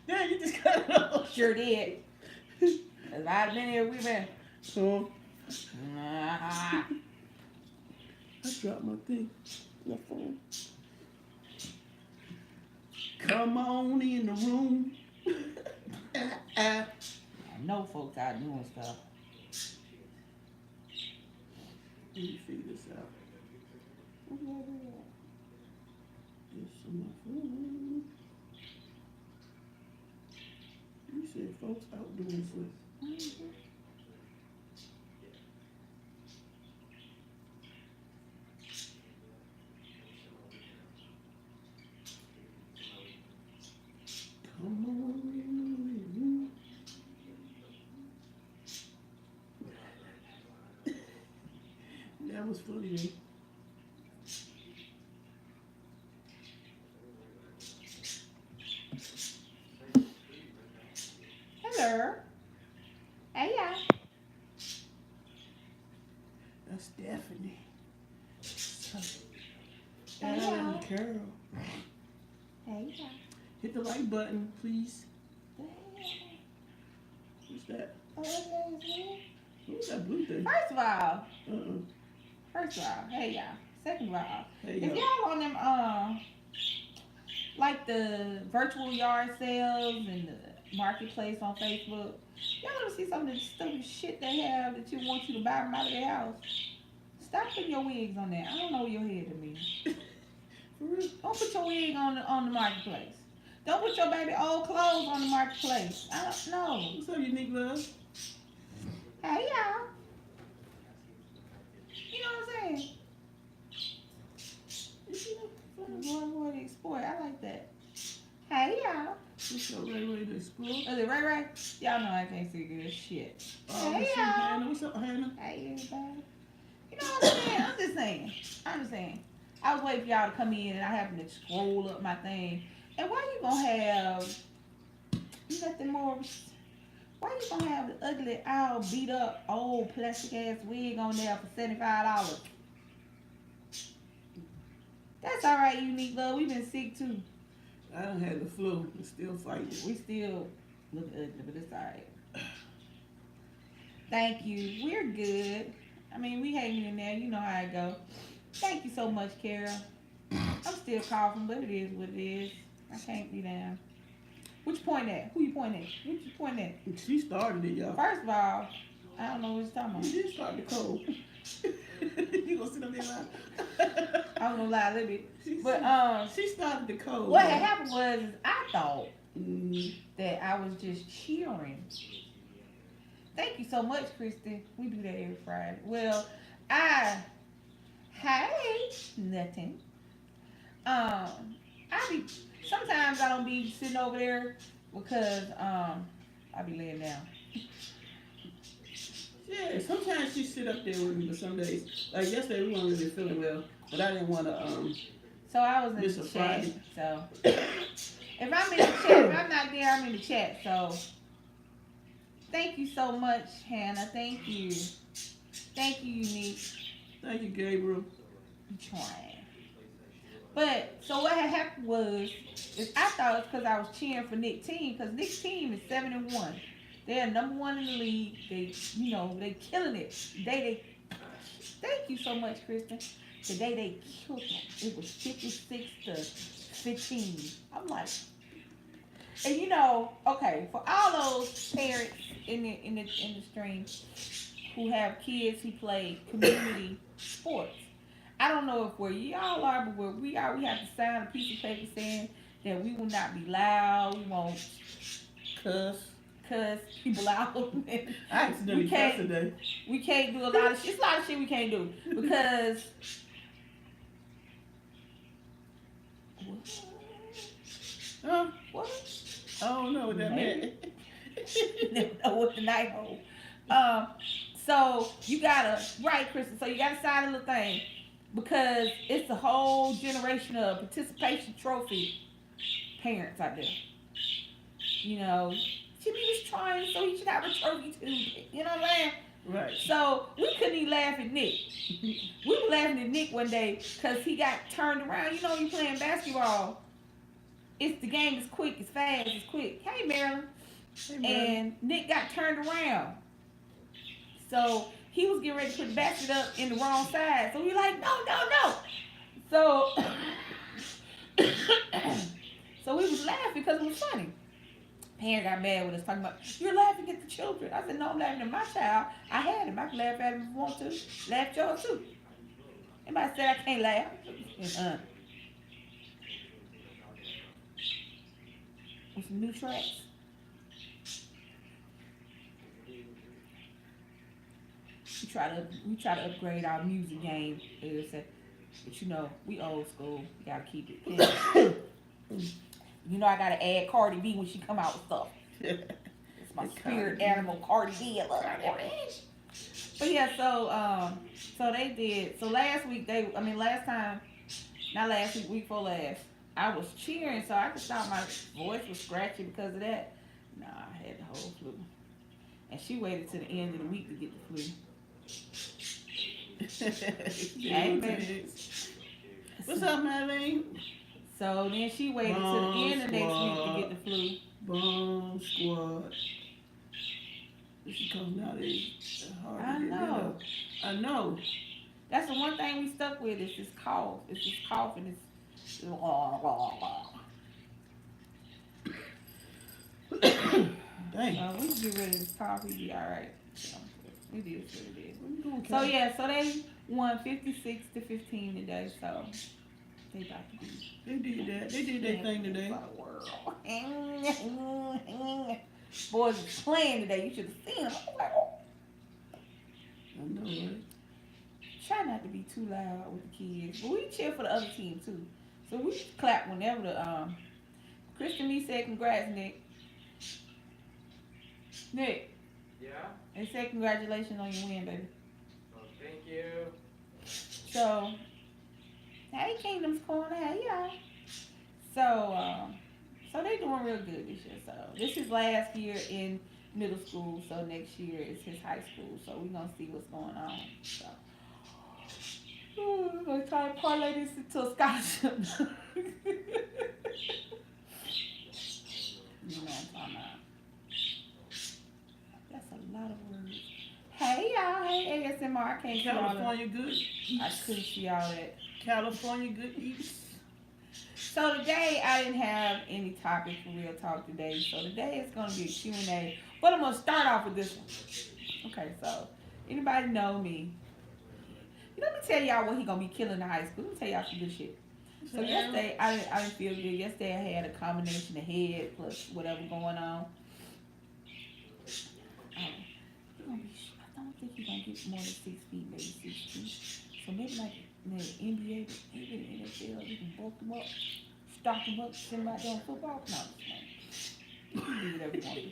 Damn, you just cut it off. Sure did. Cause if I'd been here, we been. So Nah. I dropped my thing. My phone. Come on in the room. I know folks out doing stuff. Let me figure this out. This on my phone. You said folks out doing stuff. Come on in the room. That was funny, man. Hello. Hey, y'all. That's Stephanie. So, Hey, y'all. Carol. Hey, y'all. Hit the like button, please. What's that? What's that blue thing? First of all, hey y'all. Second of all, Hey, if y'all on them like the virtual yard sales and the marketplace on Facebook, y'all ever see some of the stupid shit they have that you want you to buy them out of their house? Stop putting your wigs on there. I don't know where your head to be. For real? Don't put your wig on the marketplace. Don't put your baby old clothes on the marketplace. I don't know. What's up, unique love? Hey y'all. You know what I'm saying? Boy, the exploit. I like that. Hey y'all. What's up, Ray the Explorer? Is it Ray? Y'all know I can't see good shit. Hey What's up, y'all. Hannah? What's up, Hannah? Hey everybody. You know what I'm saying? I'm just saying. I was waiting for y'all to come in and I happened to scroll up my thing. And why you gonna have nothing more? Why you gonna have the ugly, all beat up, old plastic ass wig on there for $75? That's all right, unique love. We've been sick too. I done had the flu. I'm still fighting. We still look ugly, but it's all right. Thank you. We're good. I mean, we hanging in there. You know how it go. Thank you so much, Carol. I'm still coughing, but it is what it is. I can't be down. Which point at? Who you pointing at? Which you pointing at? She started it, y'all. First of all, I don't know what you're talking about. You did start the cold. You gonna sit up there and I'm gonna lie a little bit. But she started the cold. what had happened was I thought Mm. that I was just cheering. Thank you so much, Kristen. We do that every Friday. Well, hey, nothing. Sometimes I don't be sitting over there because I be laying down. Yeah, sometimes she sit up there with me, but some days, like yesterday, we weren't really feeling well, but I didn't want to So I was in miss the a chat. Friday. So if I'm in the chat, if I'm not there, I'm in the chat. So thank you so much, Hannah. Thank you. Thank you, Unique. Thank you, Gabriel. I'm trying. But so what had happened was is I thought it's because I was cheering for Nick's team because Nick's team is 7-1. They're number one in the league. They killing it. They thank you so much, Kristen. Today they killed them. It was 56-15. I'm like, and okay, for all those parents in the stream who have kids who play community sports. I don't know if where y'all are, but where we are, we have to sign a piece of paper saying that we will not be loud, we won't cuss people out. I accidentally cussed today. We can't do a lot of shit. It's a lot of shit we can't do because what? I don't know what that meant. Never know what the night hold. So you gotta Kristen. So you gotta sign a little thing because it's a whole generation of participation trophy parents out there. Jimmy was trying, so he should have a trophy too. You know what I'm saying? Right. So we couldn't even laugh at Nick. We were laughing at Nick one day because he got turned around. You playing basketball. It's the game is quick, it's fast, it's quick. Hey Marilyn. Hey, Marilyn. And Nick got turned around. So he was getting ready to put the basket up in the wrong side. So we like, no, no, no. So so we was laughing because it was funny. Parent got mad with us talking about, you're laughing at the children. I said, no, I'm laughing at my child. I had him. I can laugh at him if I want to. Laugh at y'all too. Anybody said I can't laugh? With some new tracks. We try to upgrade our music game. But you know, we old school. We gotta keep it. You know I gotta add Cardi B when she come out with stuff. It's my spirit animal, Cardi B. I love Cardi B. But yeah, so they did. So last week last time, not last week, week before last, I was cheering, so I could stop. My voice was scratchy because of that. Nah, I had the whole flu, and she waited to the end of the week to get the flu. Amen. What's up, Madeline? So then she waited to the end of next week to get the flu. Bomb squad. She comes nowadays. I know. I know. That's the one thing we stuck with is this cough. It's this cough and it's. Dang. We can get rid of this cough. We'll be all right. So, it is what it is. So yeah, so they won 56-15 today. So they about to be. They did that. They did their thing today. Boys was playing today. You should have seen them. I know, right? Try not to be too loud with the kids, but we cheer for the other team too. So we clap whenever the Kristen Lee said congrats, Nick. Nick. Yeah. They said congratulations on your win, baby. Oh, thank you. So, hey Kingdom's Corner, hey y'all. So they doing real good this year. So this is last year in middle school. So next year is his high school. So we're gonna see what's going on. So we're gonna try to parlay this into a scholarship. You know what I'm talking about. That's a lot of words. Hey y'all, hey ASMR, I can't see all that. California good eats. I couldn't see all that. California good eats. So today I didn't have any topic for real talk today. So today it's gonna be a Q&A. But I'm gonna start off with this one. Okay, so anybody know me? Let me tell y'all what he gonna be killing in high school. Let me tell y'all some good shit. So yesterday I didn't feel good. Yesterday I had a combination of head plus whatever going on. I don't think he's gonna get more than 6 feet, maybe 6 feet. So maybe like in the NBA, maybe in the NFL, we can bulk them up, stock them up, send them out there on football. No, you can do whatever you want to do.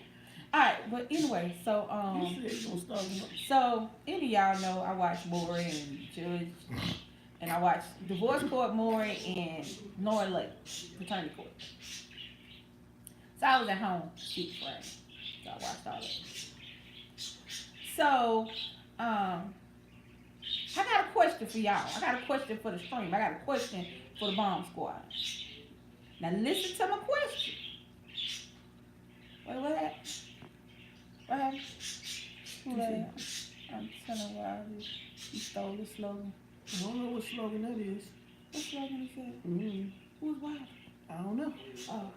Alright, but anyway, so any of y'all know I watch Maury and Judge, and I watch Divorce Court, Maury, and Nora Lake, Fraternity Court. So I was at home, Sheep Friday, so I watched all that. So, I got a question for y'all. I got a question for the stream. I got a question for the bomb squad. Now listen to my question. Wait, what happened? What happened? Who that? I'm telling y'all he stole the slogan. I don't know what slogan that is. What slogan is that? Mm-hmm. Who's wild? I don't know. Oh.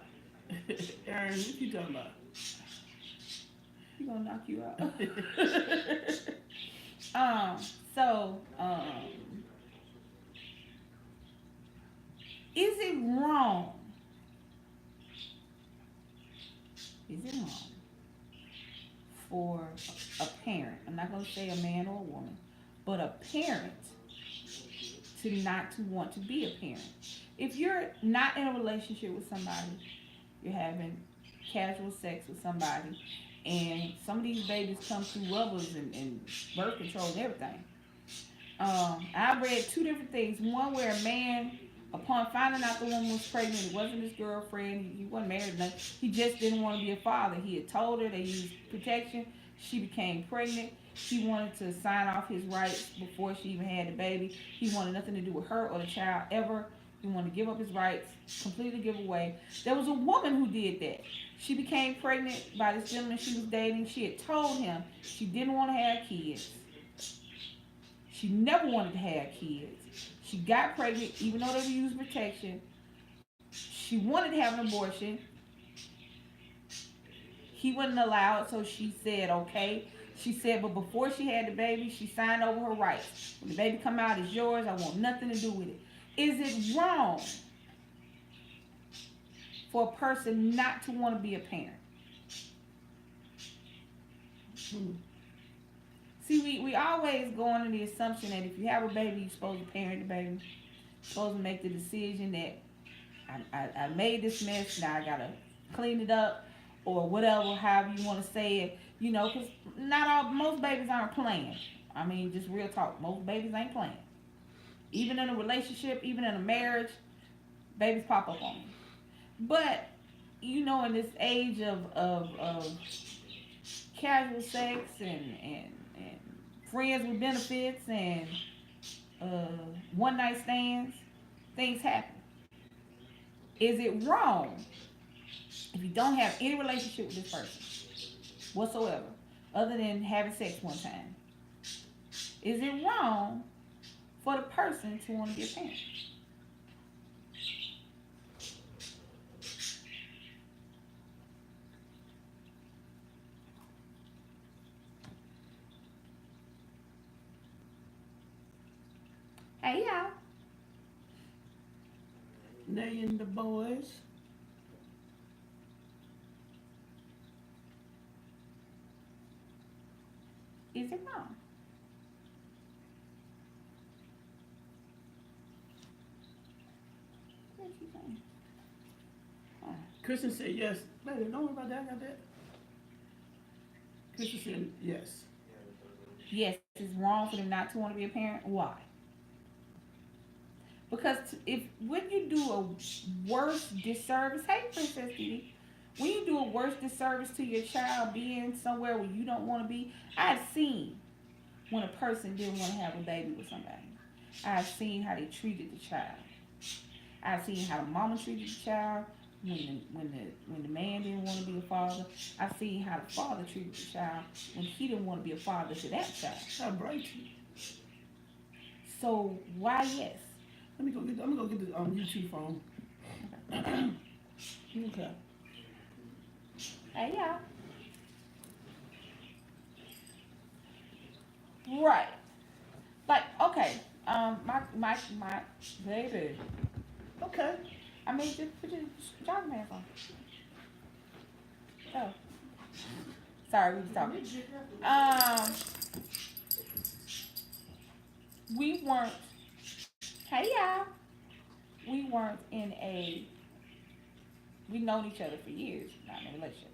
Aaron, what you talking about? He gonna knock you out. Is it wrong? Is it wrong for a parent? I'm not gonna say a man or a woman, but a parent to not to want to be a parent. If you're not in a relationship with somebody, you're having casual sex with somebody, and some of these babies come through rubbers and birth control and everything. I read 2 different things. One where a man, upon finding out the woman was pregnant, it wasn't his girlfriend, he wasn't married or nothing, he just didn't want to be a father. He had told her, they used protection, she became pregnant, he wanted to sign off his rights before she even had the baby. He wanted nothing to do with her or the child ever He wanted to give up his rights, completely give away. There was a woman who did that. She became pregnant by this gentleman she was dating. She had told him she didn't want to have kids. She never wanted to have kids. She got pregnant, even though they were using protection. She wanted to have an abortion. He wouldn't allow it, so she said, okay. She said, but before she had the baby, she signed over her rights. When the baby come out, it's yours. I want nothing to do with it. Is it wrong for a person not to want to be a parent? See, we always go under the assumption that if you have a baby, you're supposed to parent the baby. You're supposed to make the decision that I made this mess, now I gotta clean it up, or whatever, however you want to say it. You know, because most babies aren't playing. I mean, just real talk. Most babies ain't playing. Even in a relationship, even in a marriage, babies pop up on them. But, you know, in this age of casual sex and friends with benefits and one night stands, things happen. Is it wrong if you don't have any relationship with this person whatsoever, other than having sex one time? Is it wrong for the person to want to be a parent? Hey, y'all. They and the boys. Is it wrong? What you saying? Kristen said yes. Baby, don't worry about that. I got that. Kristen said yes. Yes, it's wrong for them not to want to be a parent. Why? Because when you do a worse disservice, hey Princess Didi, when you do a worse disservice to your child being somewhere where you don't want to be, I've seen when a person didn't want to have a baby with somebody. I've seen how they treated the child. I've seen how the mama treated the child when the man didn't want to be a father. I've seen how the father treated the child when he didn't want to be a father to that child. How bright you. So why yes? I'm gonna go get the YouTube phone. Okay. Hey y'all. Right. Like, okay. My baby. Okay. I mean, just put your jogging pants on. Oh. Sorry, we was talking. We weren't. Hey y'all. We weren't in a. We've known each other for years, not in a relationship.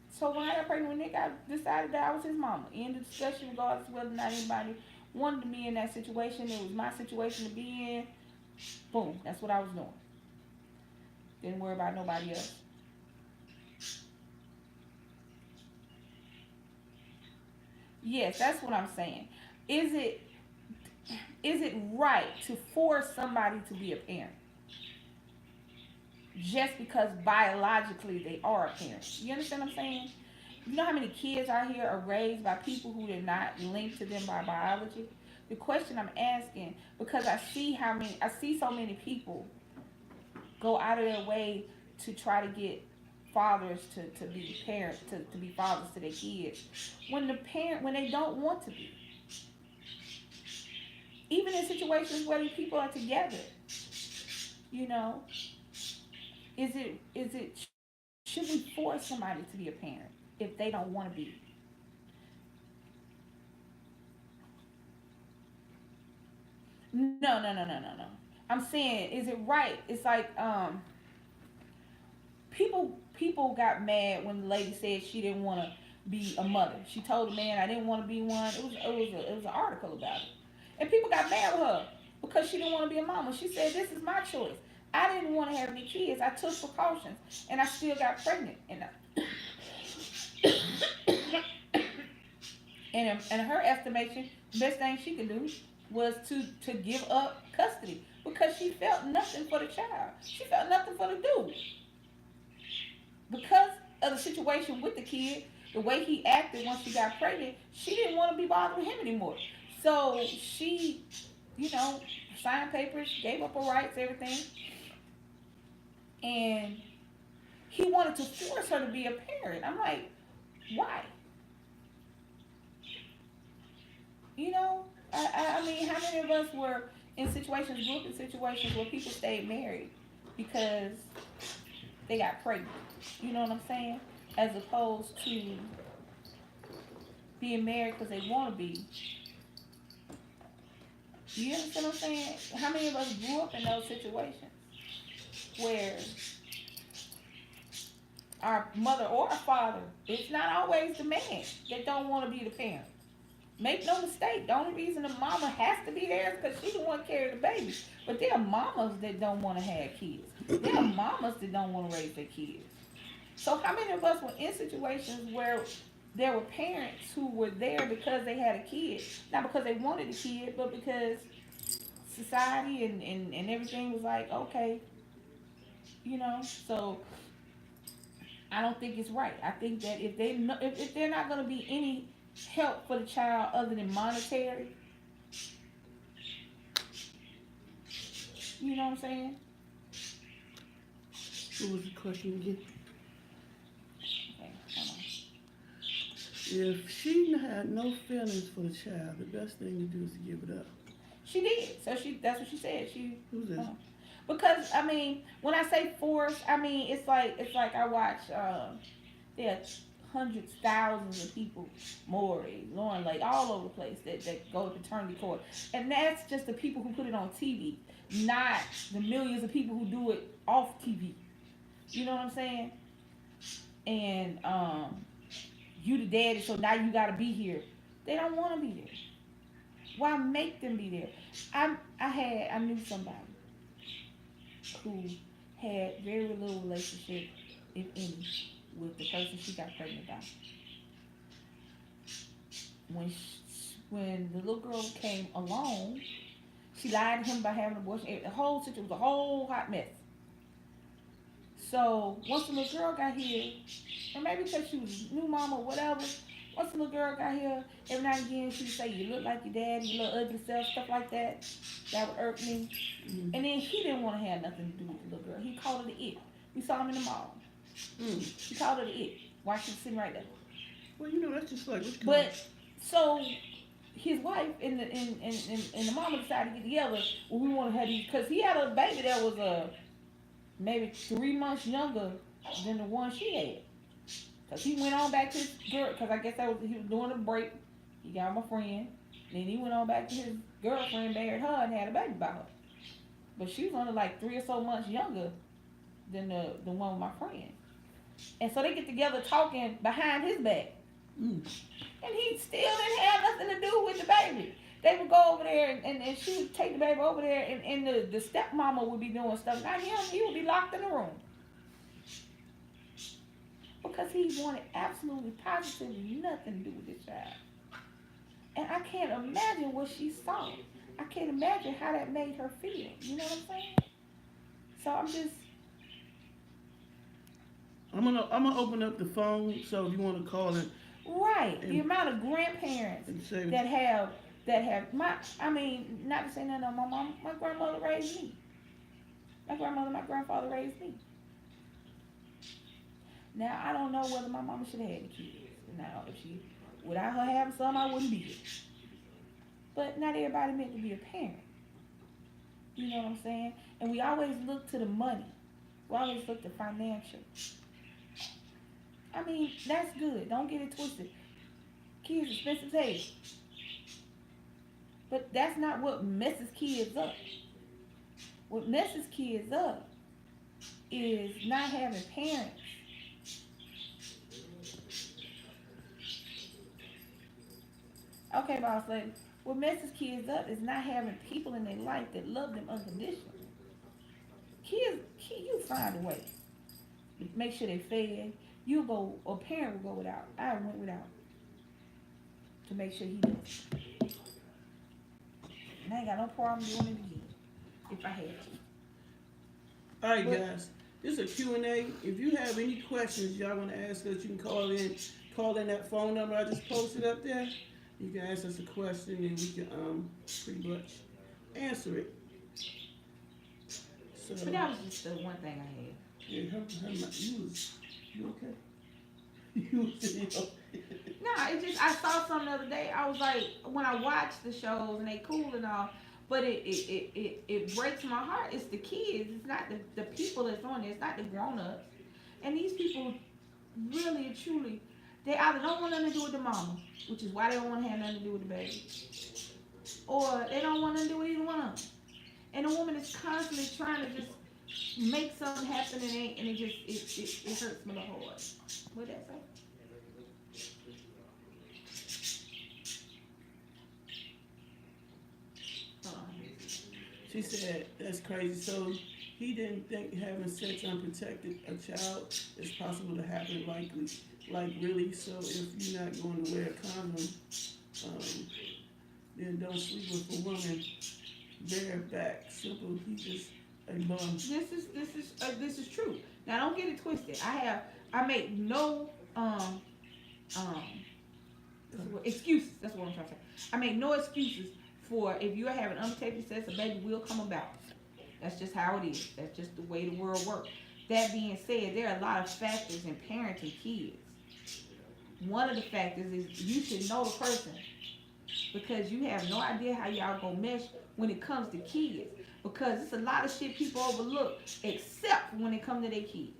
So when I got pregnant with Nick, I decided that I was his mama. End of discussion, regardless of whether or not anybody wanted to be in that situation. It was my situation to be in. Boom, that's what I was doing. Didn't worry about nobody else. Yes, that's what I'm saying. Is it right to force somebody to be a parent just because biologically they are a parent? You understand what I'm saying? You know how many kids out here are raised by people who are not linked to them by biology? The question I'm asking, because I see so many people go out of their way to try to get fathers to be parents, to be fathers to their kids, when they don't want to be. Even in situations where people are together, you know, should we force somebody to be a parent if they don't want to be? No. I'm saying, is it right? It's like people got mad when the lady said she didn't want to be a mother. She told the man, I didn't want to be one. It was an article about it, and people got mad with her because she didn't want to be a mama. She said, this is my choice. I didn't want to have any kids. I took precautions, and I still got pregnant. And in her estimation, the best thing she could do was to give up custody. because she felt nothing for the child. She felt nothing for the dude. Because of the situation with the kid, the way he acted once she got pregnant, she didn't want to be bothered with him anymore. So she, you know, signed papers, gave up her rights, everything. And he wanted to force her to be a parent. I'm like, why? You know, I mean, how many of us were in situations, grew up in situations where people stayed married because they got pregnant? You know what I'm saying? As opposed to being married because they want to be. You understand what I'm saying? How many of us grew up in those situations where our mother or our father, it's not always the man that don't want to be the parent. Make no mistake, the only reason the mama has to be there is because she the one carry the baby. But there are mamas that don't want to have kids. There are mamas that don't want to raise their kids. So how many of us were in situations where there were parents who were there because they had a kid, not because they wanted a kid, but because society and everything was like, okay, you know. So I don't think it's right. I think that if they if they're not going to be any help for the child other than monetary, you know what I'm saying? What was the question again? Okay, hold on. If she had no feelings for the child, the best thing to do is to give it up. She did. So that's what she said. Who's this? Because I mean, when I say force, I mean it's like I watch. There are hundreds, thousands of people, Maury, Lauren Lake, all over the place that go to paternity court, and that's just the people who put it on TV, not the millions of people who do it off TV. You know what I'm saying? And you the daddy, so now you got to be here. They don't want to be there. Why make them be there? I knew somebody who had very little relationship, if any, with the person she got pregnant by. When the little girl came along, she lied to him about having an abortion. The whole situation was a whole hot mess. So once the little girl got here, or maybe because she was a new mom or whatever, once the little girl got here, every now and again she would say, "You look like your daddy, you little ugly self," stuff like that. That would irk me. Mm-hmm. And then he didn't want to have nothing to do with the little girl. He called her the it. We saw him in the mall. He called her the it while she was sitting right there. Well, you know, that's just like. But so his wife and the mama decided to get together. Well, we want to have these because he had a baby that was maybe 3 months younger than the one she had. Because he went on back to his girl, because I guess he was doing a break. He got my friend. Then he went on back to his girlfriend, married her, and had a baby by her. But she was only like 3 or so months younger than the one with my friend. And so they get together talking behind his back. And he still didn't have nothing to do with the baby. They would go over there and she would take the baby over there and the stepmama would be doing stuff. Not him, he would be locked in the room. Because he wanted absolutely positively nothing to do with this child. And I can't imagine what she saw. I can't imagine how that made her feel. You know what I'm saying? So I'm gonna open up the phone, so if you want to call it. Right. The amount of grandparents that have I mean, not to say nothing on my grandmother raised me. My grandfather raised me. Now I don't know whether my mama should have had the kids. Now without her having some, I wouldn't be here. But not everybody meant to be a parent. You know what I'm saying? And we always look to the money. We always look to financial. I mean, that's good. Don't get it twisted. Kids expensive taste. But that's not what messes kids up. What messes kids up is not having parents. Okay, boss lady. What messes kids up is not having people in their life that love them unconditionally. Kids, you find a way. Make sure they're fed. You go, a parent will go without. I went without to make sure he does. And I ain't got no problem doing it again. if I had to. All right, guys. This is a Q&A. If you have any questions y'all want to ask us, you can call in. Call in that phone number I just posted up there. You can ask us a question and we can pretty much answer it. So, But that was just the one thing I had. yeah, you okay? You was Nah, it just, I saw something the other day. I was like, when I watch the shows and they cool and all, but it breaks my heart. It's the kids. It's not the people that's on there. It's not the grown ups. And these people really and truly, they either don't want nothing to do with the mama, which is why they don't want to have nothing to do with the baby, or they don't want nothing to do with either one of them. And the woman is constantly trying to just make something happen and it hurts my heart. What that say? She said, that's crazy. So he didn't think having sex unprotected a child is possible to happen, like really. So if you're not going to wear a condom, then don't sleep with a woman bareback. Simple. He just a bum. This is true. Now don't get it twisted. I make no excuses. That's what I'm trying to say. I make no excuses for if you're having unprotected sex, a baby will come about. That's just how it is. That's just the way the world works. That being said, there are a lot of factors in parenting kids. One of the factors is you should know the person, because you have no idea how y'all gonna mesh when it comes to kids. Because it's a lot of shit people overlook, except when it comes to their kids.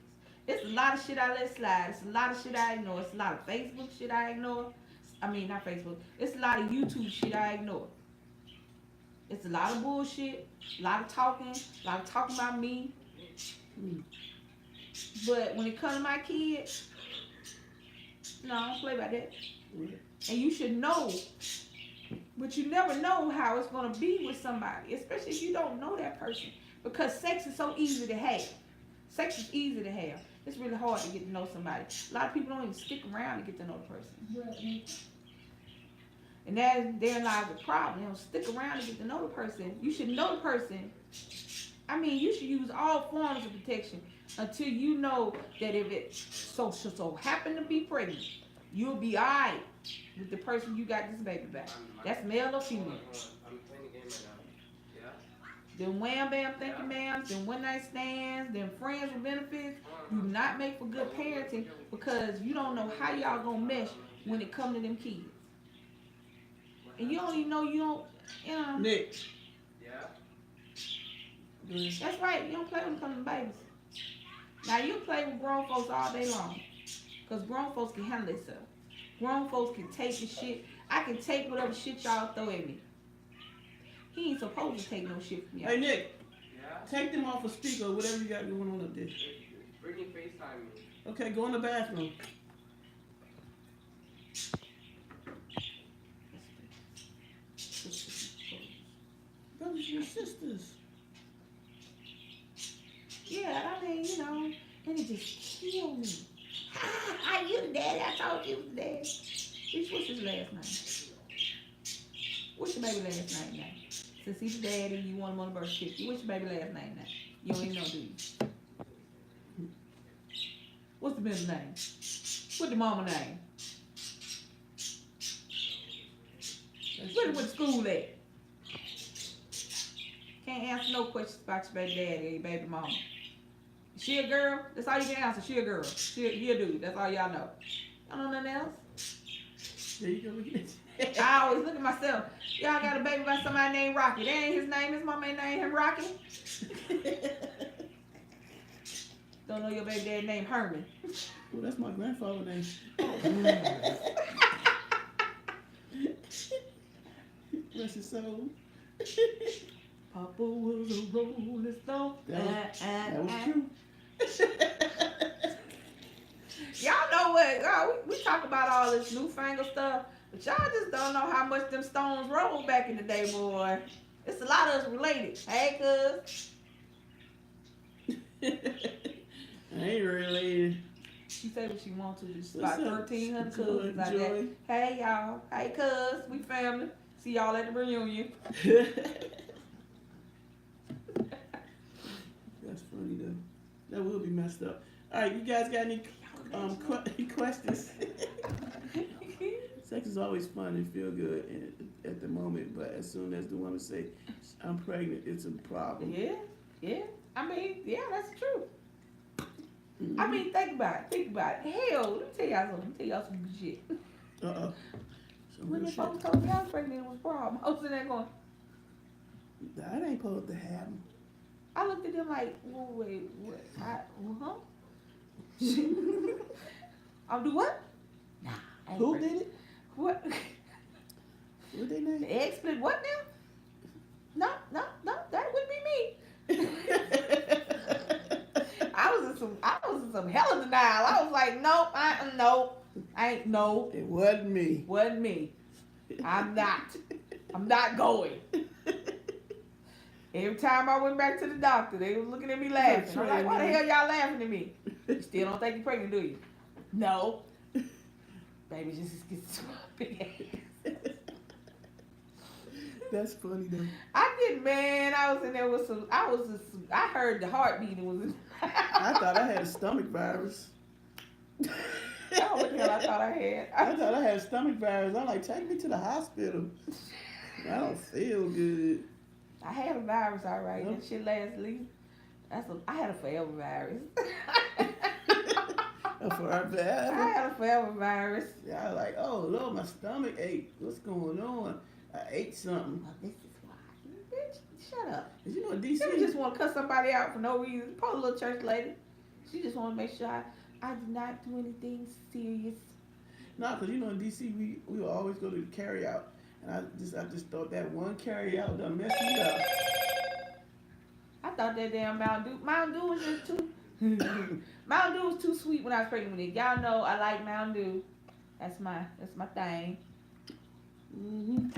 It's a lot of shit I let slide. It's a lot of shit I ignore. It's a lot of Facebook shit I ignore. I mean, not Facebook. It's a lot of YouTube shit I ignore. It's a lot of bullshit, a lot of talking about me. But when it comes to my kids, no, I don't play about that. And you should know, but you never know how it's going to be with somebody, especially if you don't know that person. Because sex is so easy to have. Sex is easy to have. It's really hard to get to know somebody. A lot of people don't even stick around to get to know the person. And therein lies the problem. They don't stick around to get to know the person. You should know the person. I mean, you should use all forms of protection until you know that if it so happen to be pregnant, you'll be alright with the person you got this baby back. That's male or female. Them wham bam, thank you ma'ams, them one night stands, them friends with benefits, do not make for good parenting, because you don't know how y'all gonna mesh when it come to them kids. And you don't even know Nick. That's right, you don't play when it comes to babies. Now you play with grown folks all day long, because grown folks can handle themselves. Grown folks can take the shit. I can take whatever shit y'all throw at me. He ain't supposed to take no shit from y'all. Hey Nick, take them off a speaker, whatever you got going on up there. Bring your FaceTime. Okay, go in the bathroom. Brothers and sisters. Yeah, I mean, and it just killed me. How you the daddy? I told you the daddy. Bitch, what's his last name? What's your baby last name now? Since he's the daddy, you want him on the birth certificate. What's your baby last name now? You don't even know, do you? What's the middle name? What's the mama name? Where they went to school at? Can't answer no questions about your baby daddy or your baby mama. She a girl? That's all you can answer. She a girl. He a dude. That's all y'all know. Y'all know nothing else? There you go again. I always look at myself. Y'all got a baby by somebody named Rocky. That ain't his name. His mama ain't named him Rocky. Don't know your baby daddy named Herman. Well, that's my grandfather's name. Bless his soul. Papa was a rolling stone. That was true. Y'all know what? We talk about all this newfangled stuff, but y'all just don't know how much them stones rolled back in the day, boy. It's a lot of us related. Hey, cuz. I ain't related. She say what she want to. It's about What's up, 1,300 cousins like Joy? that. Hey, y'all. Hey, cuz. We family. See y'all at the reunion. That will be messed up. All right, you guys got any questions? Sex is always fun and feel good at the moment, but as soon as the woman say, "I'm pregnant," it's a problem. Yeah. I mean, yeah, that's true. Mm-hmm. I mean, think about it. Hell, let me tell y'all some good shit. Uh-oh. When the folks told me I was pregnant, it was a problem. I was sitting there going, That ain't supposed to happen. I looked at them like, well, wait, what? Huh? I'll do what? Nah. I ain't Who pregnant. did it? What? What they name? The egg split what now? No, that wouldn't be me. I was in some hella denial. I was like, nope, I ain't, no. It wasn't me. Wasn't me. I'm not going. Every time I went back to the doctor, they were looking at me laughing. I'm like, why the hell y'all laughing at me? You still don't think you're pregnant, do you? No. Baby, just get some big ass. That's funny though. I did, man. I was in there with some. I heard the heartbeat. It was. I thought I had a stomach virus. Oh, what the hell I thought I had? I thought I had a stomach virus. I'm like, take me to the hospital. I don't feel good. I had a virus, all right. Yep. That shit lasts at least. I had a forever virus. For our I bad. had a forever virus. Yeah, I was like, oh Lord, my stomach ache. What's going on? I ate something. Well, this is why. Bitch, shut up. You know, She DC. just want to cut somebody out for no reason. Poor little church lady. She just want to make sure I did not do anything serious. No, because you know in DC we will always go to the carry out. And I just thought that one carry out done messed me up. I thought that damn Mountain Dew was just too. Mountain Dew was too sweet when I was pregnant with it. Y'all know I like Mountain Dew. That's my thing. Mm-hmm.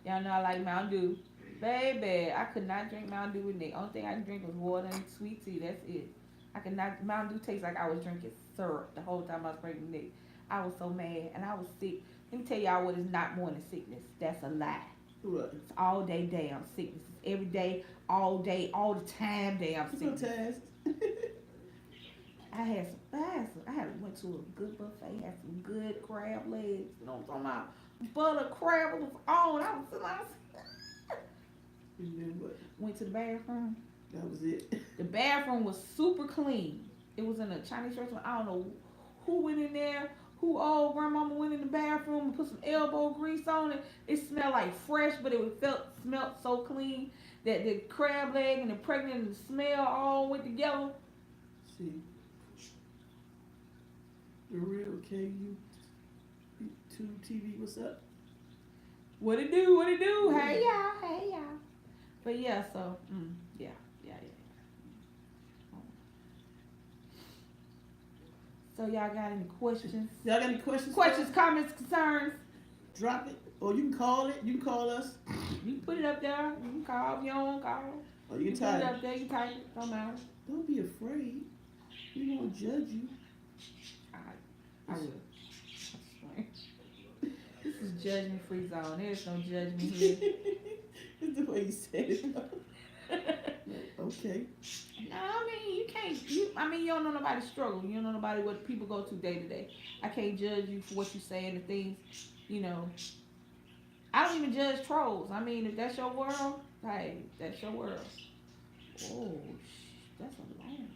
Y'all know I like Mountain Dew. Baby, I could not drink Mountain Dew with Nick. Only thing I could drink was water and sweet tea. That's it. I could not. Mountain Dew tastes like I was drinking syrup the whole time I was pregnant with Nick. I was so mad and I was sick. Let me tell y'all what is not morning sickness. That's a lie. What? It's all day damn sickness. It's every day, all the time damn sickness. I went to a good buffet, had some good crab legs. You know what I'm talking about? Butter crab was on. I was sitting What? went to the bathroom. That was it. The bathroom was super clean. It was in a Chinese restaurant. I don't know who went in there, who old grandmama went in the bathroom and put some elbow grease on it. It smelled like fresh, but it smelled so clean that the crab leg and the pregnant and the smell all went together. See. The real KU2 TV, what's up? What it do? Hey y'all. But yeah, so yeah. So y'all got any questions? Y'all got any questions? Questions, comments, concerns? Drop it. Or you can call it. You can call us. You can put it up there. You can call if you don't want to call. Or you can Put type it it. up there. You can type it. Don't matter. Don't be afraid. We won't judge you. I will. This is judgment free zone. There's no judgment here. That's the way you said it. Okay. No, I mean you can't. You don't know nobody's struggle. You don't know nobody what people go through day to day. I can't judge you for what you say and the things. You know. I don't even judge trolls. I mean, if that's your world, hey, that's your world. Oh, that's a long.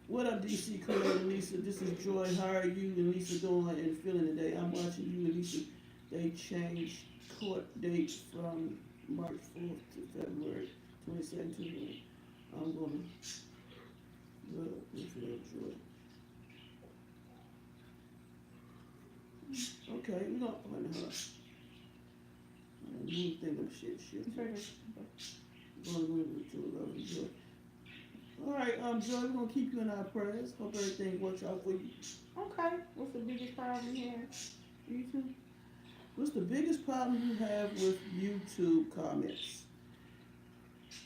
What up, DC KOOLAID and Lisa? This is Joy. How are you and Lisa doing and feeling today? I'm watching you and Lisa. They changed court dates from March 4th to February 2017. I'm going to look for that, Joy. Okay, we're going to find her. I don't think I'm shit. Going to 11, Joy. All right, Joy, we're going to keep you in our prayers. Hope everything works out for you. Okay. What's the biggest problem you have? YouTube? What's the biggest problem you have with YouTube comments?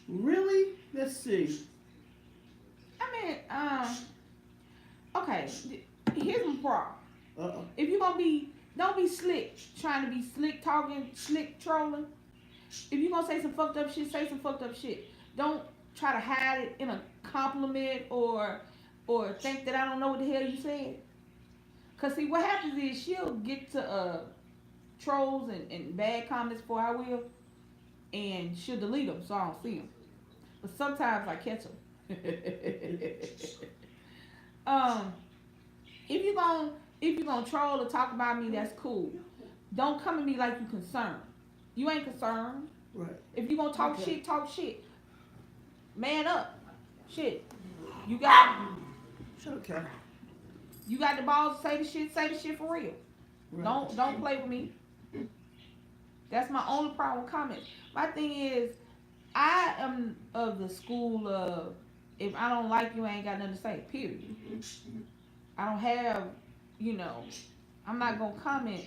Really? Let's see. I mean, okay. Here's my problem. Uh-oh. If you're gonna be, don't be slick, trying to be slick talking, slick trolling. If you're gonna say some fucked up shit, say some fucked up shit. Don't try to hide it in a compliment or think that I don't know what the hell you said. Cause see, what happens is she'll get to trolls and bad comments before I will, and she'll delete them so I don't see them. But sometimes I catch them. um, if you gonna troll or talk about me, that's cool. Don't come at me like you concerned. You ain't concerned. Right. If you gonna talk shit, talk shit. Man up. Shit. You got Okay. you got the balls to say the shit for real. Right. Don't play with me. That's my only problem with comments. My thing is, I am of the school of, if I don't like you, I ain't got nothing to say. Period. I don't have, I'm not gonna comment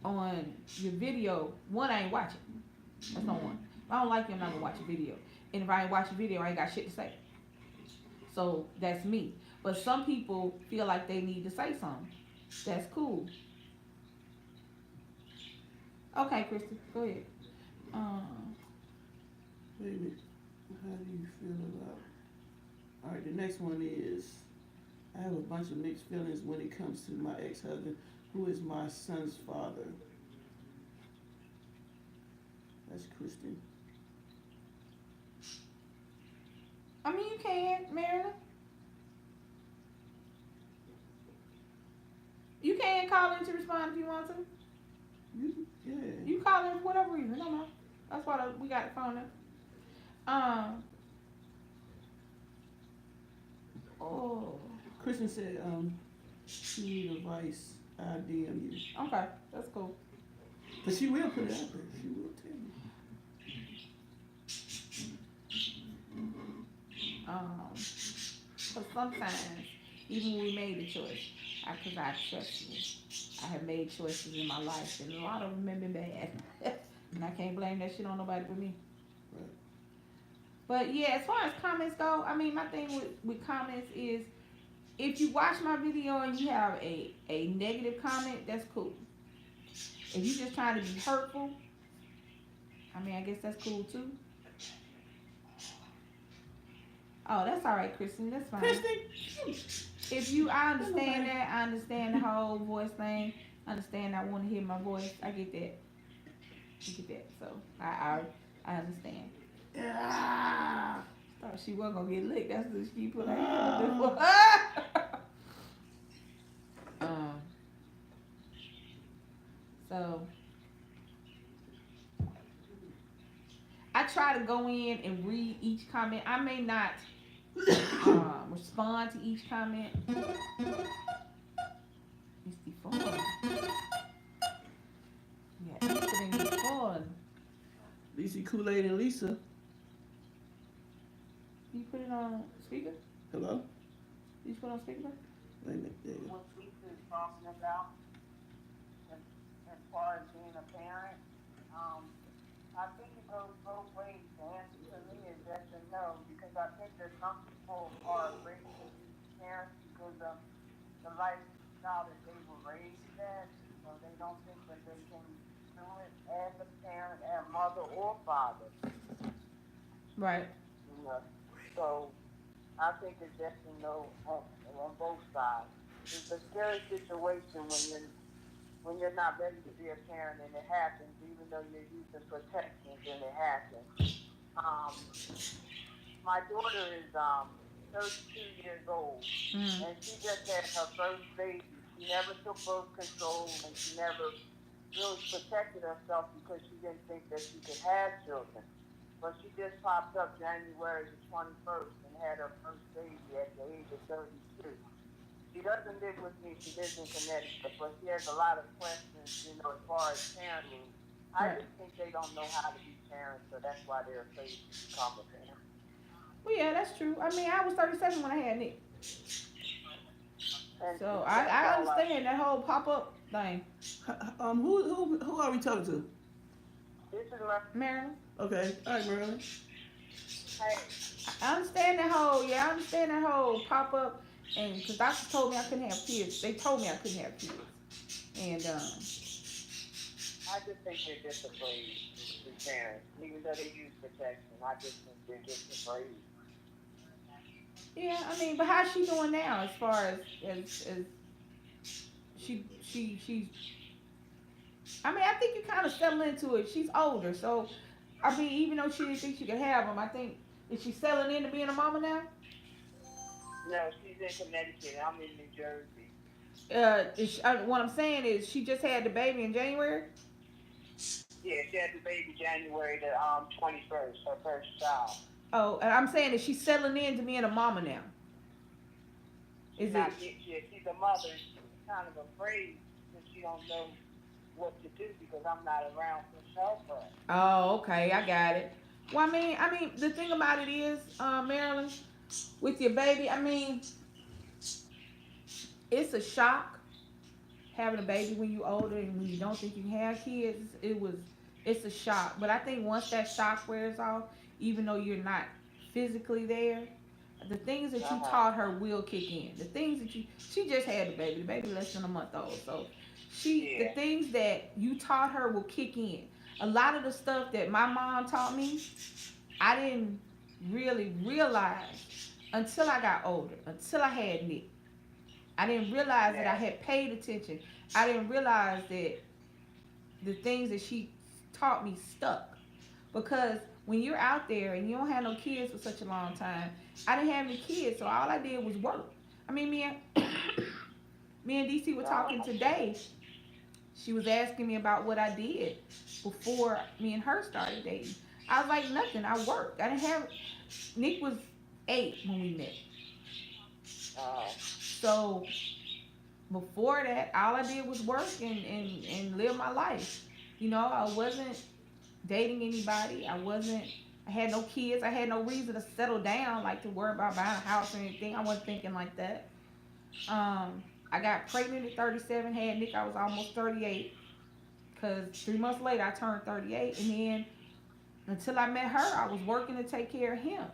on your video. One, I ain't watching. That's not one. If I don't like you, I'm not gonna watch your video. And if I ain't watch your video, I ain't got shit to say. So that's me. But some people feel like they need to say something. That's cool. Okay, Kristen, go ahead. Wait a minute. How do you feel about? All right, the next one is, I have a bunch of mixed feelings when it comes to my ex-husband, who is my son's father. That's Kristen. I mean, you can, Marilyn. You can call in to respond if you want to. Yeah. You call in for whatever reason. No, no. That's why we got the phone up. Oh. Kristen said, she need advice. I DM you. Okay, that's cool. But she will put it out there. She will tell you. But sometimes, even when we made a choice, because I trust you, I have made choices in my life, and a lot of them have been bad. And I can't blame that shit on nobody but me. Right. But yeah, as far as comments go, I mean, my thing with comments is, if you watch my video and you have a negative comment, that's cool. If you just trying to be hurtful, I mean, I guess that's cool too. Oh, that's all right, Kristen. That's fine. Kristen, I understand that. I understand the whole voice thing. I understand. I want to hear my voice. I get that. So I understand. yeah. Thought she wasn't gonna get licked. That's what she put her hand up for. So I try to go in and read each comment. I may not respond to each comment. It's the phone. Yeah, put in the phone. Lisa, KOOLAID, and Lisa. You put it on speaker? Hello? You put it on speaker? Wait a minute. There you go. What Lisa is talking about, as far as being a parent, I think it goes both ways. The answer to me is yes and no, because I think that some people are raised to be parents because of the lifestyle that they were raised in, so they don't think that they can do it as a parent, as mother or father. Right. You know? So I think it's yes and no on both sides. It's a scary situation when you're not ready to be a parent and it happens, even though you're using protections and it happens. My daughter is 32 years old, and she just had her first baby. She never took birth control, and she never really protected herself because she didn't think that she could have children. But she just popped up January the 21st and had her first baby at the age of 32. She doesn't live with me, she lives in Connecticut, but she has a lot of questions, as far as parenting. I just think they don't know how to be parents, so that's why they're afraid to become a parent. Well, yeah, that's true. I mean, I was 37 when I had Nick. And So I understand that whole pop-up thing. Who are we talking to? This is Marilyn? Okay. All right, Marilyn. hey, I understand that whole pop-up, and because doctors told me I couldn't have kids. They told me I couldn't have kids. And I I just think they're just afraid, the parents. Even though they use protection, I just think they're just afraid. Yeah, I mean, but how's she doing now as far as she's I mean, I think you kind of settle into it. She's older, so I mean, even though she didn't think she could have them, I think is she settling into being a mama now? No, she's in Connecticut. I'm in New Jersey. What I'm saying is she just had the baby in January. Yeah, she had the baby January the 21st, her first child. Oh, and I'm saying is she settling into being a mama now? She's Is not it? yet, she's a mother. She's kind of afraid because she don't know what to do because I'm not around to help her. Oh, okay, I got it. Well, I mean, the thing about it is, Marilyn, with your baby, I mean, it's a shock having a baby when you older and when you don't think you can have kids. It's a shock. But I think once that shock wears off, even though you're not physically there, the things that you taught her will kick in. The things that she just had the baby less than a month old. So the things that you taught her will kick in. A lot of the stuff that my mom taught me, I didn't really realize until I got older, until I had Nick. I didn't realize that I had paid attention. I didn't realize that the things that she taught me stuck. Because when you're out there and you don't have no kids for such a long time, I didn't have any kids, so all I did was work. I mean, me and DC were talking today. She was asking me about what I did before me and her started dating. I was like, nothing. I worked. I didn't have. Nick was 8 when we met. So before that, all I did was work and live my life. You know, I wasn't dating anybody. I had no kids. I had no reason to settle down, like to worry about buying a house or anything. I wasn't thinking like that. I got pregnant at 37, had Nick, I was almost 38. Because 3 months later, I turned 38. And then until I met her, I was working to take care of him.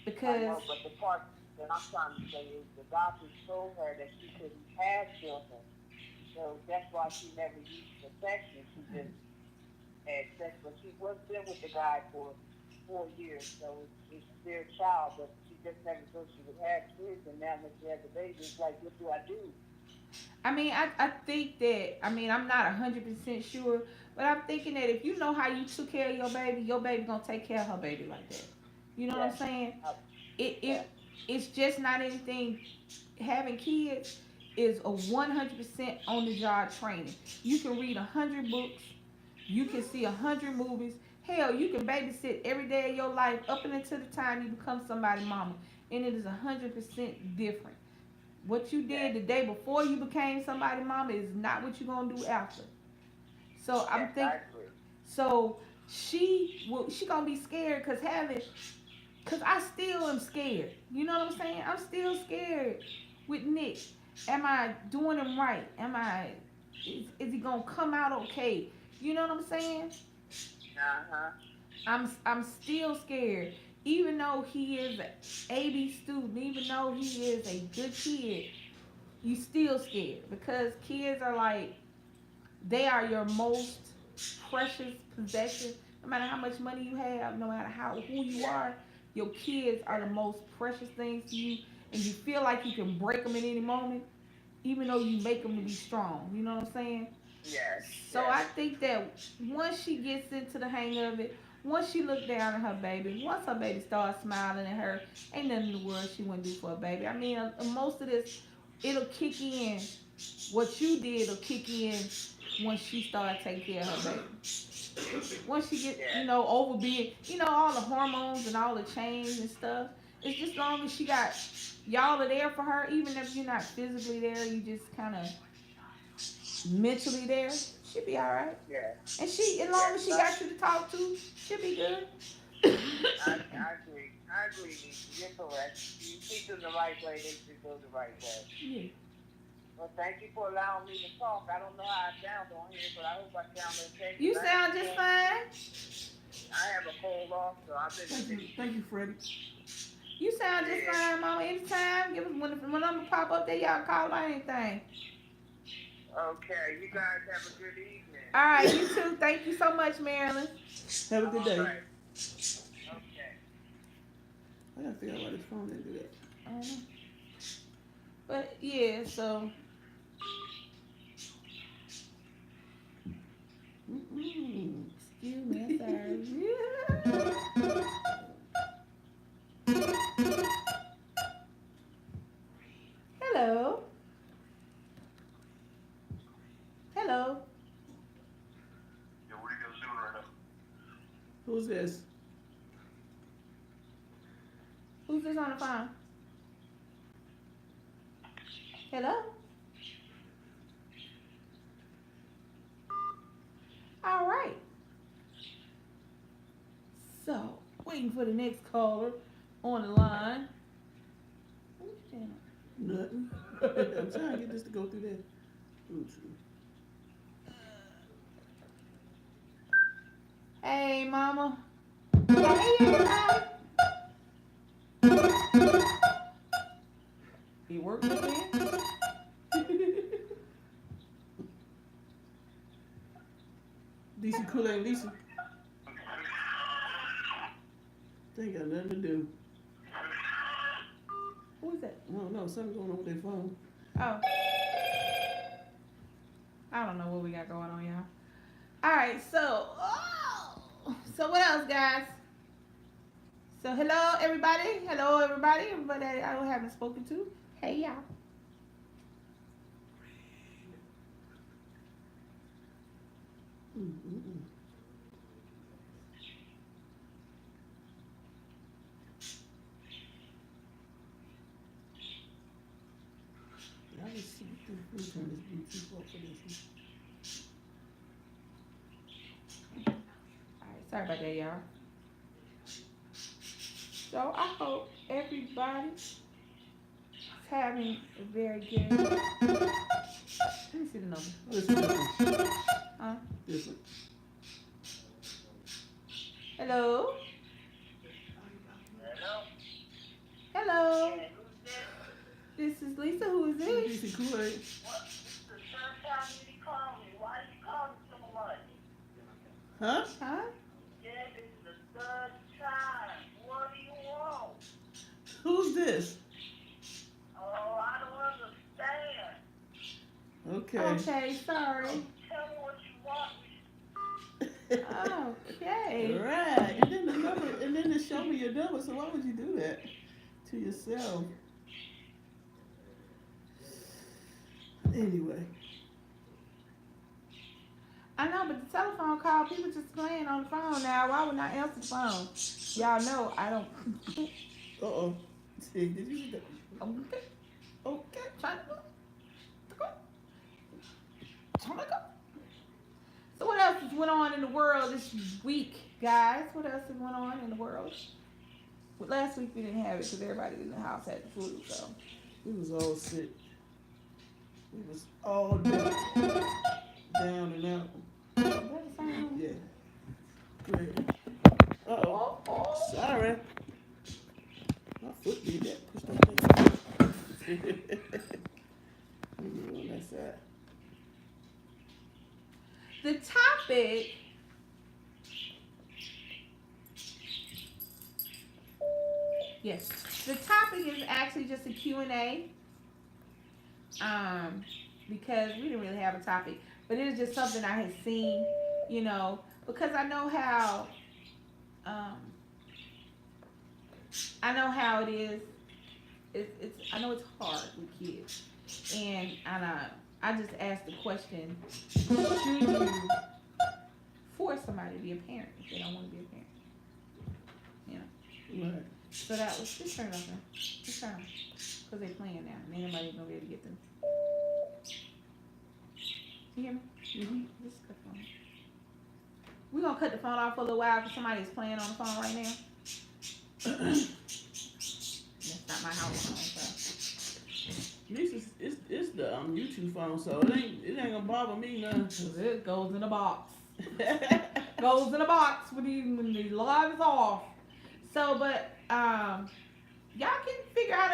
Because. I know, but the part that I'm trying to say is the doctors told her that she couldn't have children. So that's why she never used protection. She just had sex. But she was been with the guy for 4 years. So it's their child. But she just never thought she would have kids. And now that she has a baby, it's like, what do I do? I mean, I think that, I'm not 100% sure, but I'm thinking that if you know how you took care of your baby gonna take care of her baby like that. You know what I'm saying? It's just not anything. Having kids is a 100% on the job training. You can read 100 books, you can see 100 movies. Hell, you can babysit every day of your life up until the time you become somebody's mama, and it is 100% different. What you did the day before you became somebody's mama is not what you're gonna do after. So I'm thinking. So she gonna be scared cause I still am scared. You know what I'm saying? I'm still scared with Nick. Am I doing him right? Is he gonna come out okay? You know what I'm saying? I'm still scared. Even though he is an AB student, even though he is a good kid, you still scared because kids are like, they are your most precious possession. No matter how much money you have, no matter who you are, your kids are the most precious things to you, and you feel like you can break them at any moment, even though you make them to be strong. You know what I'm saying? Yes. So I think that once she gets into the hang of it, once she look down at her baby, once her baby starts smiling at her, ain't nothing in the world she wouldn't do for a baby. Most of this, it'll kick in. What you did will kick in once she started taking care of her baby. Once she get, over being, all the hormones and all the change and stuff. It's just long as she got, y'all are there for her, even if you're not physically there, you just kind of mentally there, she'll be all right. Yeah. And as long as she got you to talk to, she'll be good. I agree. I agree. You're correct. You teach them the right way, they should go the right way. Yeah. Well, thank you for allowing me to talk. I don't know how I sound on here, but I hope I sound okay. You sound just fine. I have a cold off, so I've been. Thank you, Freddie. You sound just fine, Mama. Anytime, give us when the number pop up there, y'all call about anything. Okay, you guys have a good evening. All right, you too. Thank you so much, Marilyn. Have a good day. All right. Okay. I gotta figure out why this phone didn't do that. I don't know. But yeah, so excuse me, I'm sorry. Hello. Hello. Yeah, what are you guys doing right now? Who's this? Who's this on the phone? Hello? All right. So, waiting for the next caller on the line. What you doing? Nothing. I'm trying to get this to go through there. Hey, mama. Hey, everybody. He working again? DC KOOLAID Lisa. They ain't got nothing to do. Who is that? I don't know. Something going on with their phone. Oh. I don't know what we got going on, y'all. Alright, so what else, guys? So hello everybody. Hello everybody. Everybody I haven't spoken to. Hey y'all. I just see. Let me turn this Bluetooth off for this one. Alright, sorry about that, y'all. So I hope everybody is having a very good. Let me see the number. Oh, this is different. Huh? Different. Hello? Hello? Hello? Yeah, who's this? This is Lisa. Who is this? DC KOOLAID. What? This is the third time you call me. Why you calling so much? Huh? Huh? Yeah, this is the third time. What do you want? Who's this? Oh, I don't understand. Okay. Okay, sorry. Tell me what you want. Okay. Right. And then the number, and then they show me your number. So why would you do that to yourself? Anyway. I know, but the telephone call, people just playing on the phone now. Why would I answer the phone? Y'all know I don't. Uh-oh. See, did you see that? Okay. Okay. Trying to go. Trying to go. So what else has went on in the world this week, guys? What else has went on in the world? Well, last week we didn't have it because everybody in the house had the flu, so. We was all sick. We was all down and out. Is that the same? Yeah. Great. Uh-oh. Sorry. My foot did that. Push that thing. Let me go on that side. The topic yes, the topic is actually just a Q&A because we didn't really have a topic, but it was just something I had seen, you know, because I know how it is. I know it's hard with kids, and I just asked the question: should you force somebody to be a parent if they don't want to be a parent? You know. Right. So that was just turn it off now. Just turn it off, because they're playing now, and ain't nobody gonna be able to get them. You hear me? Mm-hmm. Just cut the phone. We're gonna cut the phone off for a little while because somebody is playing on the phone right now. That's not my house phone, so. At least it's the YouTube phone, so it ain't gonna bother me none. It goes in a box. Goes in a box when the live is off. So, but y'all can figure out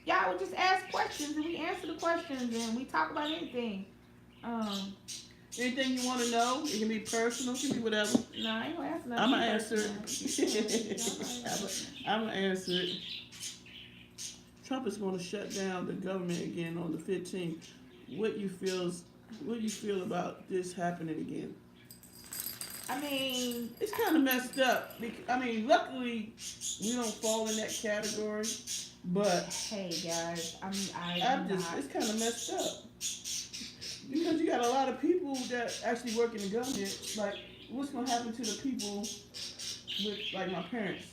y'all would just ask questions and we answer the questions and we talk about anything. Anything you want to know? It can be personal, it can be whatever. No, I ain't gonna ask nothing. I'm gonna answer it. Personal. I'm gonna answer it. Trump is going to shut down the government again on the 15th. What you feel about this happening again? I mean, It's kind of messed up. I mean, luckily we don't fall in that category, but hey guys, it's kind of messed up because you got a lot of people that actually work in the government. Like, what's going to happen to the people with, like, my parents?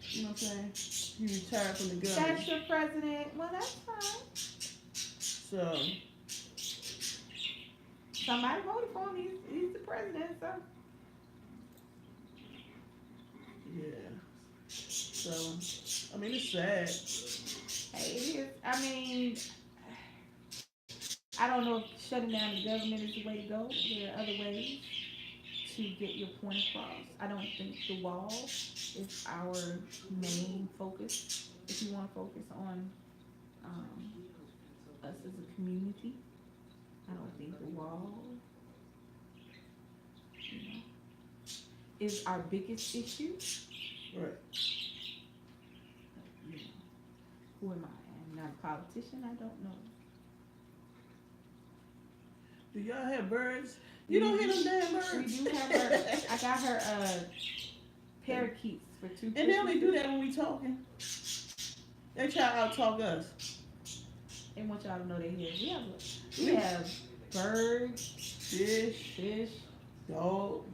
You know what I'm saying? He retired from the government. That's your president. Well, that's fine. So Somebody voted for him. He's the president, so. yeah. So I mean, it's sad. Hey, it is. I mean, I don't know if shutting down the government is the way to go. There are other ways to get your point across. I don't think the wall is our main focus. If you want to focus on us as a community, I don't think the wall, is our biggest issue. Right. Who am I? I'm not a politician. I don't know. Do y'all have birds? You don't hear them damn birds. We do have her. I got her parakeets for 2 And they only do that when we talking. They try to out-talk us. They want y'all to know they're here. We have birds, fish, dogs,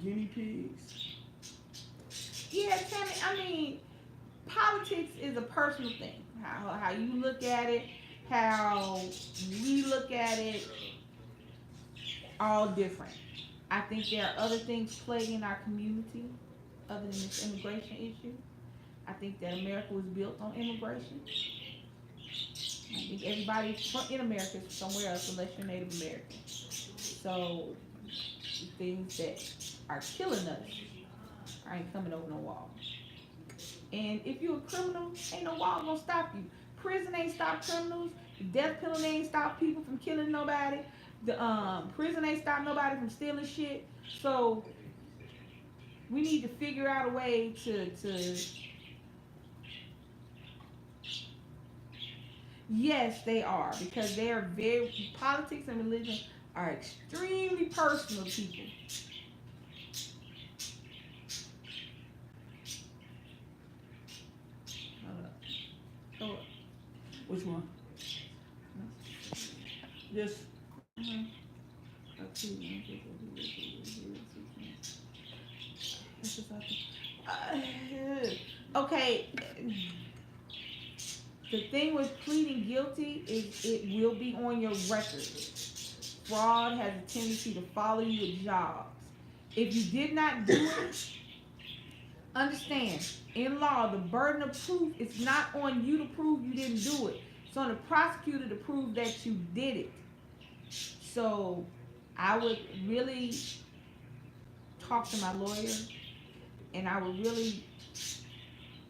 guinea pigs. Yeah, Tammy, I mean, politics is a personal thing. How you look at it, how we look at it, all different. I think there are other things plaguing our community other than this immigration issue. I think that America was built on immigration. I think everybody in America is somewhere else unless you're Native American. So the things that are killing us ain't coming over no wall. And if you're a criminal, ain't no wall gonna stop you. Prison ain't stop criminals. The death penalty ain't stop people from killing nobody. The prison ain't stop nobody from stealing shit. So we need to figure out a way to yes, they are, because they are politics and religion are extremely personal to people. Hold up. Which one? This. Okay. The thing with pleading guilty is it will be on your record. Fraud has a tendency to follow you with jobs. If you did not do it, understand, in law, the burden of proof is not on you to prove you didn't do it. It's on the prosecutor to prove that you did it. So I would really talk to my lawyer, and I would really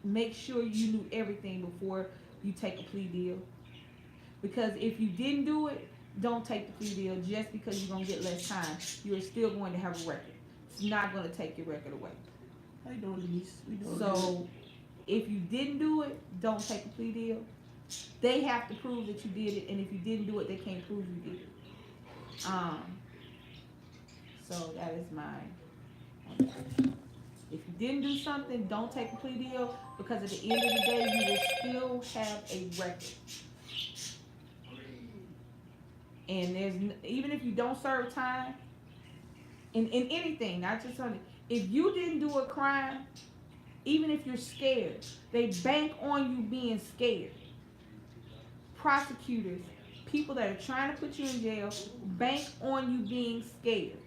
make sure you knew everything before you take a plea deal. Because if you didn't do it, don't take the plea deal just because you're going to get less time. You're still going to have a record. It's not going to take your record away. How you doing, Denise? So if you didn't do it, don't take a plea deal. They have to prove that you did it, and if you didn't do it, they can't prove you did it. So that is mine. If you didn't do something, don't take a plea deal, because at the end of the day, you will still have a record. And even if you don't serve time, in anything, not just on it, if you didn't do a crime, even if you're scared, they bank on you being scared. Prosecutors, people that are trying to put you in jail, bank on you being scared.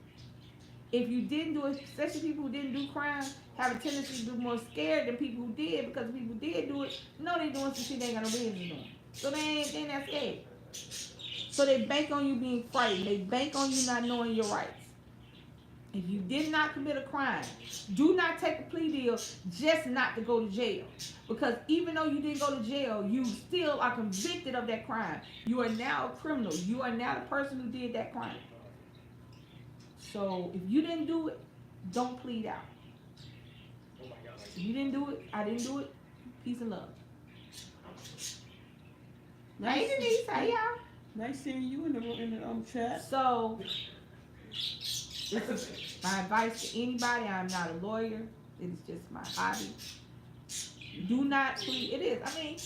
If you didn't do it, especially people who didn't do crimes, have a tendency to be more scared than people who did, because people who did do it, know they're doing some shit they ain't got no business doing. So they ain't that scared. So they bank on you being frightened. They bank on you not knowing your rights. If you did not commit a crime, do not take a plea deal just not to go to jail. Because even though you didn't go to jail, you still are convicted of that crime. You are now a criminal. You are now the person who did that crime. So if you didn't do it, don't plead out. If you didn't do it, I didn't do it. Peace and love. Hey Denise, hey y'all. Nice seeing you in the chat. So this is my advice to anybody. I'm not a lawyer. It is just my hobby. Do not plead. It is. I mean,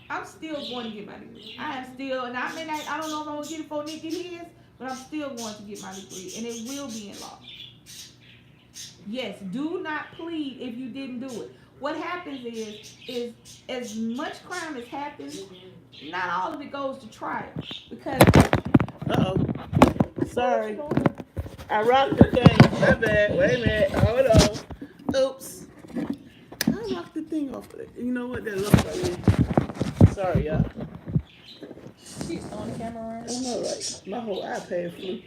I'm still going to get my degree. I am still, and I don't know if I'm going to get it before Nick get his, but I'm still going to get my degree, and it will be in law. Yes, do not plead if you didn't do it. What happens is as much crime as happens, not all of it goes to trial. Because sorry, I rocked the thing. My bad. Wait a minute. Hold on. Oops. I rocked the thing off of it. You know what that looks like? Sorry, y'all. she's on the camera. I know, right? My whole iPad flew.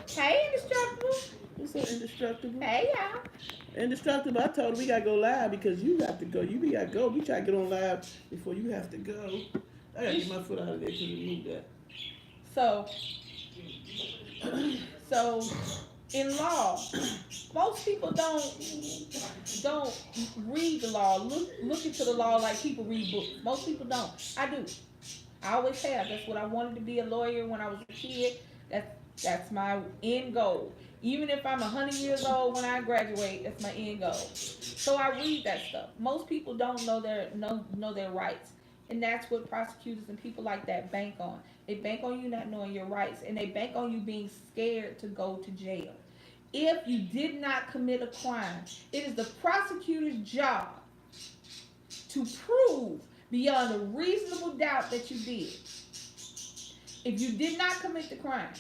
Hey, Indestructible. What's so indestructible? Hey, y'all. Indestructible, I told her we gotta go live because you got to go. You gotta go. We try to get on live before you have to go. I gotta get my foot out of there because we moved that. So in law, most people don't read the law, look into the law like people read books. Most people don't. I do. I always have. That's what I wanted to be, a lawyer when I was a kid. That's my end goal. Even if I'm 100 years old when I graduate, that's my end goal. So I read that stuff. Most people don't know their rights. And that's what prosecutors and people like that bank on. They bank on you not knowing your rights, and they bank on you being scared to go to jail. If you did not commit a crime, it is the prosecutor's job to prove beyond a reasonable doubt that you did. If you did not commit the crime,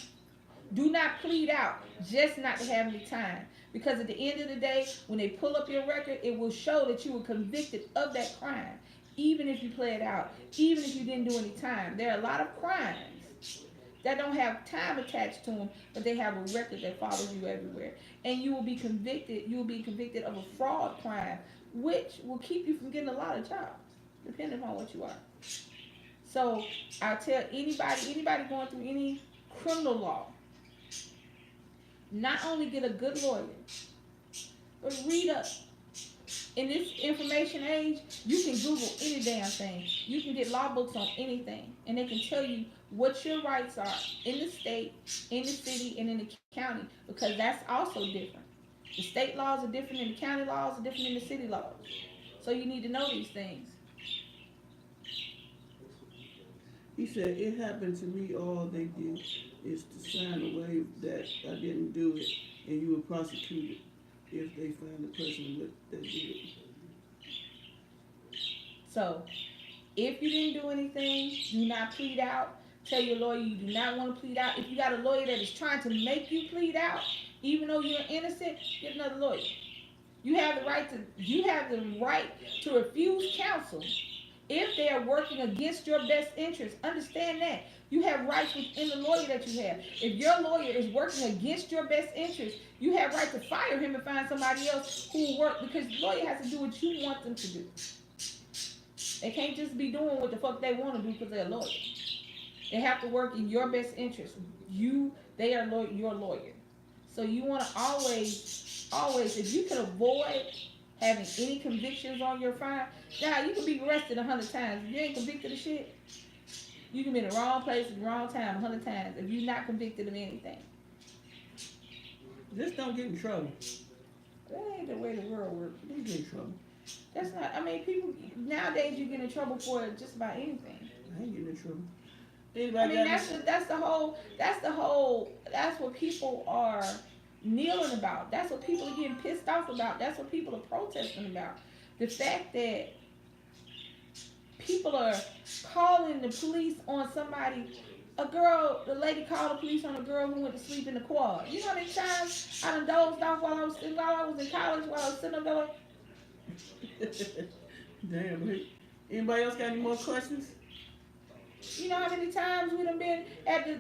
do not plead out just not to have any time. Because at the end of the day, when they pull up your record, it will show that you were convicted of that crime. Even if you pled out, even if you didn't do any time. There are a lot of crimes that don't have time attached to them, but they have a record that follows you everywhere. And you will be convicted of a fraud crime, which will keep you from getting a lot of jobs, depending on what you are. So I tell anybody going through any criminal law, not only get a good lawyer, but read up. In this information age, you can Google any damn thing. You can get law books on anything, and they can tell you what your rights are in the state, in the city, and in the county, because that's also different. The state laws are different, and the county laws are different than the city laws. So you need to know these things. He said, it happened to me. All they did is to sign away that I didn't do it, and you were prosecuted if they find the person that did it. So, if you didn't do anything, do not plead out. Tell your lawyer you do not want to plead out. If you got a lawyer that is trying to make you plead out, even though you're innocent, get another lawyer. You have the right to refuse counsel if they are working against your best interest. Understand that. You have rights within the lawyer that you have. If your lawyer is working against your best interest, you have right to fire him and find somebody else who will work, because the lawyer has to do what you want them to do. They can't just be doing what the fuck they want to do because they're a lawyer. They have to work in your best interest. They are your lawyer. So you want to always, if you can avoid having any convictions on your file, now you can be arrested 100 times. If you ain't convicted of shit, you can be in the wrong place at the wrong time 100 times if you're not convicted of anything. Just don't get in trouble. That ain't the way the world works. Don't get in trouble. That's not, I mean, people, nowadays you get in trouble for just about anything. I ain't getting in trouble. Anybody that's what people are kneeling about. That's what people are getting pissed off about. That's what people are protesting about. The fact that people are calling the police on somebody. The lady called the police on a girl who went to sleep in the quad. You know how many times I done dozed off while I was in college, while I was sitting up there? Damn. Anybody else got any more questions? You know how many times we done been at the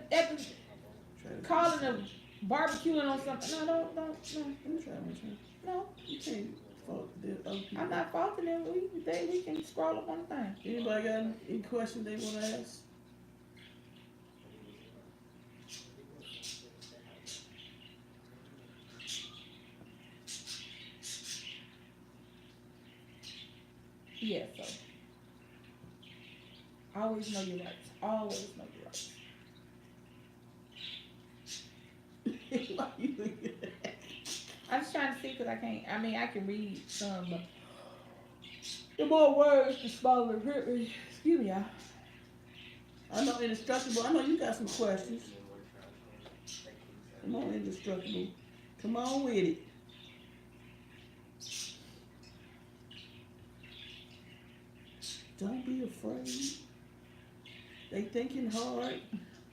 calling the barbecuing on something. No, don't. Let me try one time. No, You can't fault the other people. I'm not faulting them. We can scroll up on the thing. Anybody got any questions they want to ask? Yeah, so always know your rights. Always know your rights. Why you looking at that? I'm just trying to see because I can't. I mean, I can read some, but the more words, the smaller it hurt me. Excuse me, y'all. I know Indestructible. I know you got some questions. Come on, Indestructible. Come on with it. Don't be afraid. They thinking hard.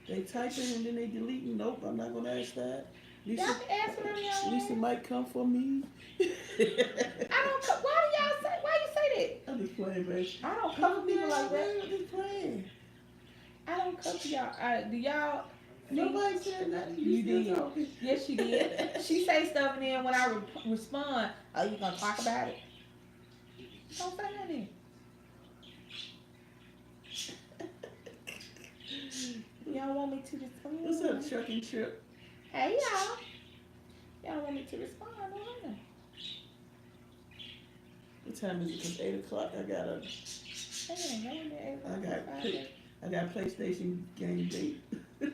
They typing and then they deleting. Nope, I'm not gonna ask that. Lisa, Y'all can ask whatever y'all Lisa want. might come for me. I don't. Why do y'all say? Why you say that? I'm just playing, baby. I don't cover people like that. I'm just playing. I don't cover y'all. Do y'all? Nobody said nothing. You still did. talking. Yes, she did. She say stuff and then when I respond, are you gonna talk about it? Don't say nothing. Y'all want me to respond? What's up, Chuck and Trip? Hey y'all. Y'all want me to respond? I don't know. What time is it? It's 8 o'clock. I got PlayStation game date. They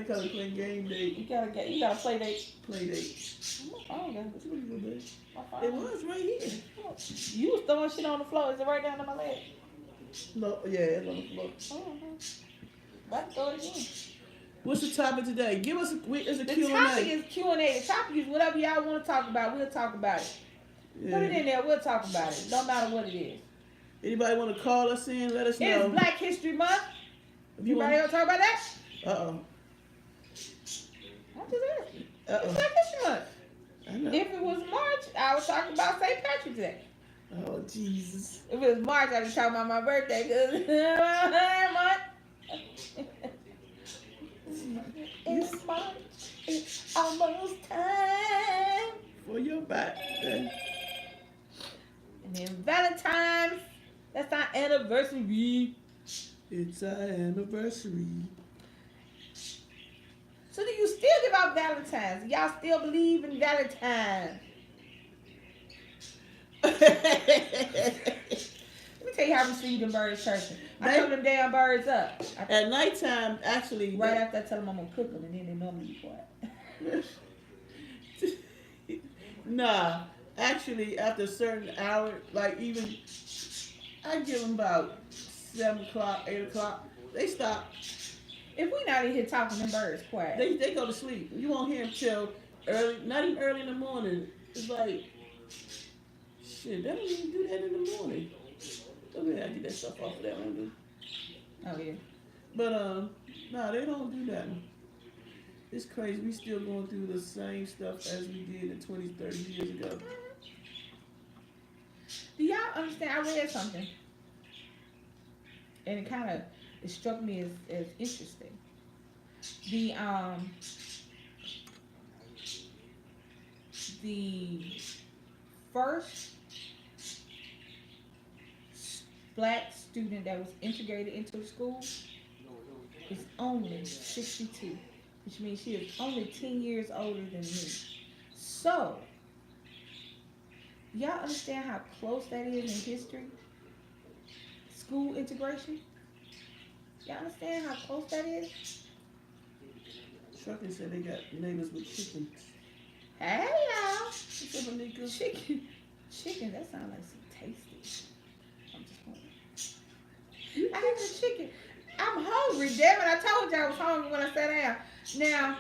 call it playing game date. You gotta play date. Play date. My phone got What you looking for, babe? my phone. It was right here. You was throwing shit on the floor. Is it right down to my leg? No, yeah, it's on the floor. About to throw it again. What's the topic today? Give us a Q&A. The topic is Q&A. The topic is whatever y'all want to talk about. We'll talk about it. Put it in there. We'll talk about it. Don't matter what it is. Anybody want to call us in? Let us know. It's Black History Month. If you Anybody want to talk about that? Uh-oh. I'm just asking. It's Uh-oh. Black History Month. I know. If it was March, I would talk about St. Patrick's Day. Oh, Jesus. If it was March, I'd be talking about my birthday. Cause March. It's March. It's almost time. For your back. And then Valentine's. That's our anniversary. It's our anniversary. So do you still give out Valentine's? Y'all still believe in Valentine's? Let me tell you how I received them birds chirping. I cover them damn birds up. At nighttime, actually. Right after I tell them I'm going to cook them, and then they normally be quiet. Nah, actually, after a certain hour, like even, I give them about 7 o'clock, 8 o'clock. They stop. If we not in here talking, them birds quiet. They go to sleep. You won't hear them till early, not even early in the morning. It's like, shit, they don't even do that in the morning. I mean, I get that stuff off of that one, Oh, yeah. but no, they don't do that. It's crazy. We still going through the same stuff as we did in 20, 30 years ago. Do y'all understand? I read something, and it struck me as interesting. The first Black student that was integrated into the school is only 62, which means she is only 10 years older than me. So, y'all understand how close that is in history? School integration? Y'all understand how close that is? Trucker said they got neighbors with chickens. Hey, y'all. What's up, Anika? Chicken, that sounds like some tasty. I'm just wondering. I had the chicken. I'm hungry, damn it. I told you I was hungry when I sat down. Now,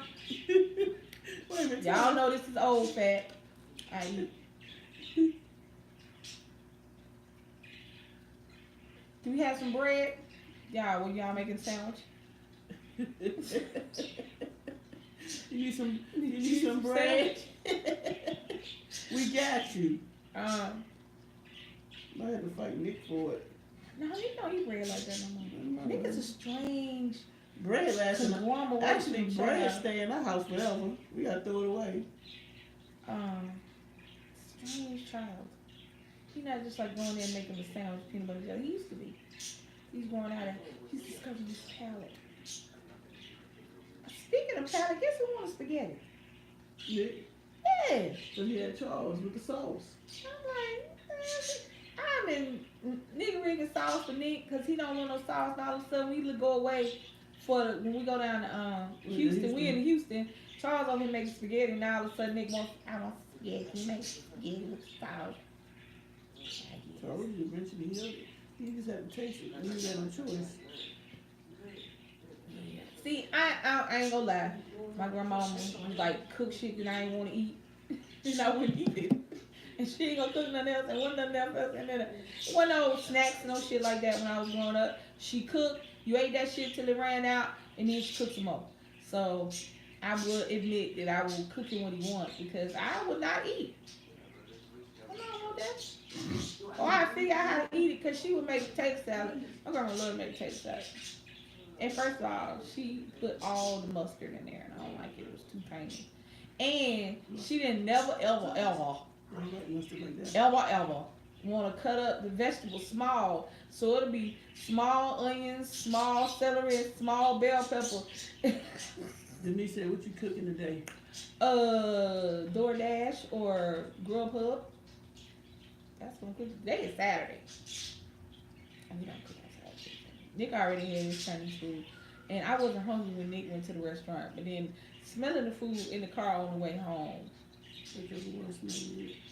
Wait a minute. y'all know this is old fat. I eat. Do we have some bread? Y'all, will y'all making a sandwich? You need some bread? We got you. I had to fight Nick for it. No, you don't eat bread like that no more. Nick is a strange Bread lasting. Cause warm away Actually, from bread child. stay in our house forever. We gotta throw it away. Strange child. He's not just like going there and making a sandwich, peanut butter jelly. He used to be. He's going out and he's discovering his palate. Speaking of palate, guess who wanted spaghetti? Yeah. Yeah. So he had Charles with the sauce. I'm like, nigga rigging sauce for Nick because he don't want no sauce. And all of a sudden, we go away when we go down to Houston. We in Houston. Charles over here making spaghetti. And now all of a sudden, Nick wants, I want spaghetti. Can you make spaghetti with sauce? Told you eventually he just had to taste it. He didn't have no choice. See, I ain't gonna lie. My grandma was like cook shit that I ain't want to eat, and I wouldn't eat it. And she ain't gonna cook nothing else, and wasn't nothing else. And then it wasn't no snacks, no shit like that when I was growing up. She cooked, you ate that shit till it ran out, and then she cooked some more. So I will admit that I will cook him what he wants because I would not eat. I don't want that. Or I figure out how to eat it because she would make potato salad. My grandma loved to make potato salad. And first of all, she put all the mustard in there, and I don't like it. It was too tangy. And she didn't never, ever want to cut up the vegetables small. So it'll be small onions, small celery, small bell pepper. Denise said, "What you cooking today?" DoorDash or Grubhub. That's what I'm cooking. Today is Saturday. And we don't cook on Saturday. Nick already had his Chinese food. And I wasn't hungry when Nick went to the restaurant. But then smelling the food in the car on the way home,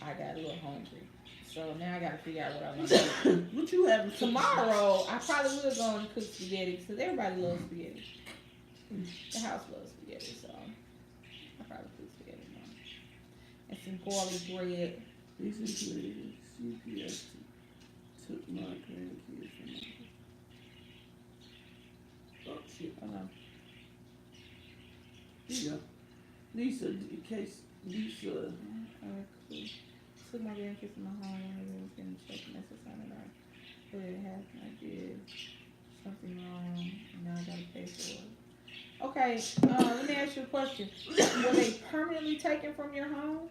I got a little hungry. So now I got to figure out what I want to do. What you having tomorrow? I probably will go and cook spaghetti because everybody loves spaghetti. The house loves spaghetti, so I'll probably cook spaghetti tomorrow. And some garlic bread. Recently, CPS took my grandkids from me. Oh, shit. Here you go. Lisa, in case Lisa. Cool. Took my grandkids from my home and I was getting checked and that's a sign that but it happened. I did something wrong and now I gotta pay for it. Okay, let me ask you a question. Were they permanently taken from your home?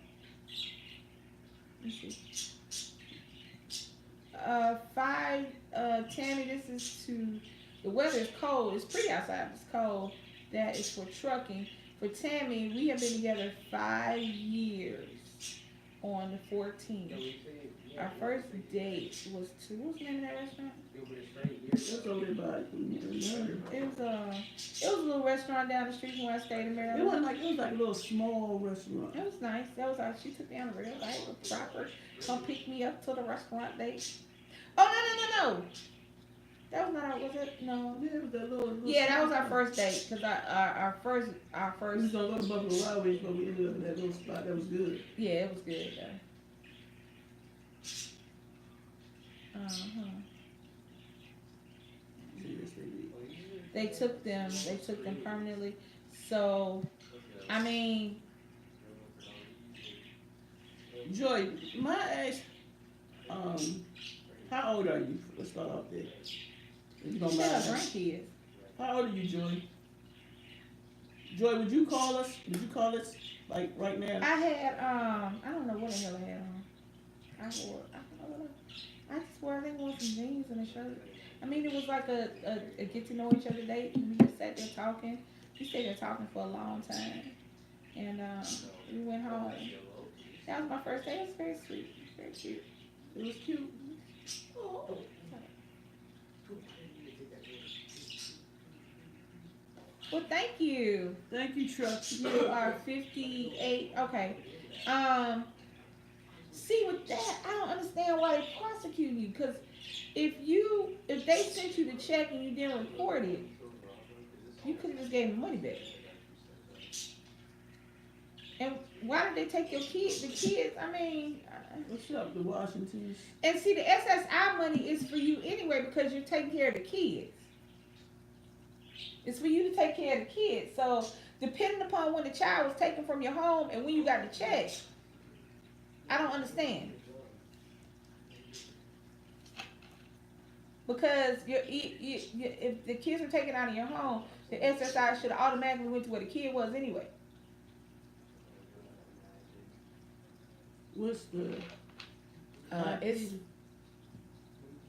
Let's see. Tammy, this is to, the weather is cold. It's pretty outside, it's cold. That is for trucking. For Tammy, we have been together 5 years on the 14th. Our first date was to, what was the name of that restaurant? That's over there by It was a little restaurant down the street from where I stayed in Maryland. It was like a little small restaurant. It was nice. That was how she took me on the real life, proper. Come pick me up to the restaurant date. Oh no! That was not our, was it? No. Yeah, it was that little yeah, that was our first date. Cause our first. We was gonna go to Buffalo Wild Wings, but we ended up in that little spot that was good. Yeah, it was good though. They took them permanently. So, I mean, Joy, may I ask, how old are you? Let's start off there. If you don't mind. grandkids. How old are you, Joy? Joy, would you call us? Did you call us like right now? I had I don't know what the hell I had on. I just wore, I think it was some jeans and a shirt. I mean, it was like a get to know each other date. We just sat there talking. We stayed there talking for a long time. And we went home. That was my first day. It was very sweet. Very cute. It was cute. Oh. Well, thank you. Thank you, Truck. You are 58. Okay. See, with that, I don't understand why they prosecuting you. Because if they sent you the check and you didn't report it, you could have just gave them money back. And why did they take your kids? The kids, I mean. What's up, the Washingtons? And see, the SSI money is for you anyway because you're taking care of the kids. It's for you to take care of the kids. So, depending upon when the child was taken from your home and when you got the check, I don't understand. Because if the kids are taken out of your home, The exercise should have automatically went to where the kid was anyway. What's the It's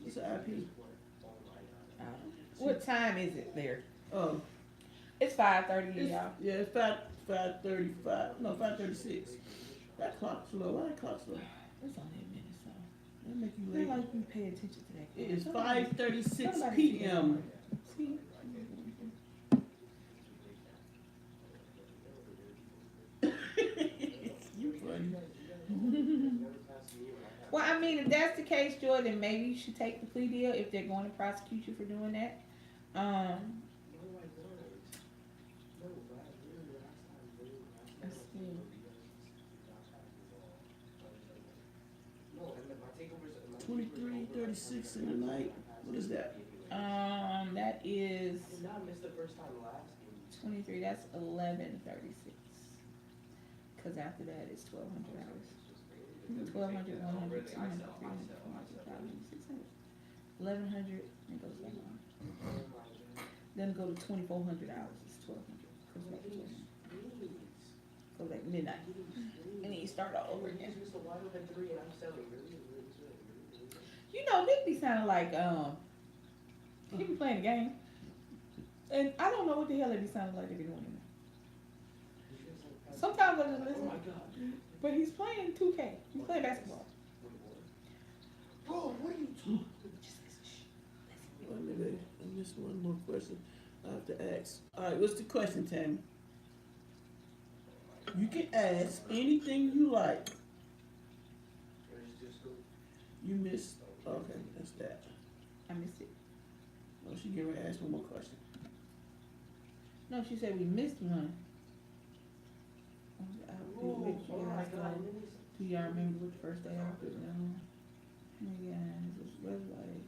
what's the IP? what time is it there? Oh, It's 5:30, it's, y'all. yeah, it's 5:35. No, 5:36. That clock's slow. Why that clock slow? It's only a minute, so That make you I feel late. like you pay attention to that. It is Somebody- 5:36 somebody p.m. See? You funny. Well, I mean, if that's the case, Joy, then maybe you should take the plea deal if they're going to prosecute you for doing that. Let's see. 23:36 in the night. What is that? That is Not missed the first time last game. 23. That's 11:36. Because after that, it's 1,200 hours. 1,200, 100, 200, 300, 400, 500, 600, 1,100, and goes down. Then go to 2,400 hours. It's 1,200. Goes back to 1,200. Go back to midnight. And then you start all over again. It's a wide open 3 and I'm selling really. You know, Nick be sounding like he be playing the game, and I don't know what the hell they be sounding like they be doing anymore. Sometimes I just Oh listen, my god. but he's playing 2K. He's playing basketball. Bro, what are you talking? Just listen. Shh. Wait a minute. I missed one more question I have to ask. All right, what's the question, Tammy? You can ask anything you like. You missed. Okay, that's that. I missed it. Oh, she get ready to ask one more question. No, she said we missed one. Oh my god. Do y'all remember what the first day after? No. Oh my God, this was like.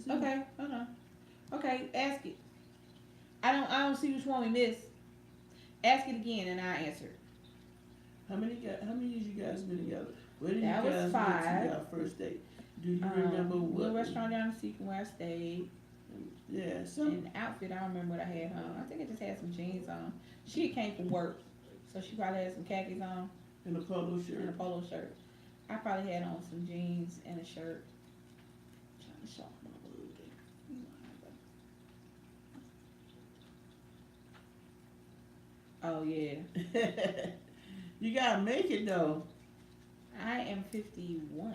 Okay, hold on. Okay, ask it. I don't see which one we missed. Ask it again and I'll answer. How many years you guys been together? Where did That you was guys 5. meet to your first date? Do you remember what? The restaurant down the Sequin where I stayed. Yeah, so And the outfit, I don't remember what I had on. I think I just had some jeans on. She came from work, so she probably had some khakis on in a polo and a shirt. polo shirt. I probably had on some jeans and a shirt. Trying to sharpen up a little bit. You know how I go. Oh yeah, You gotta make it though. I am 51.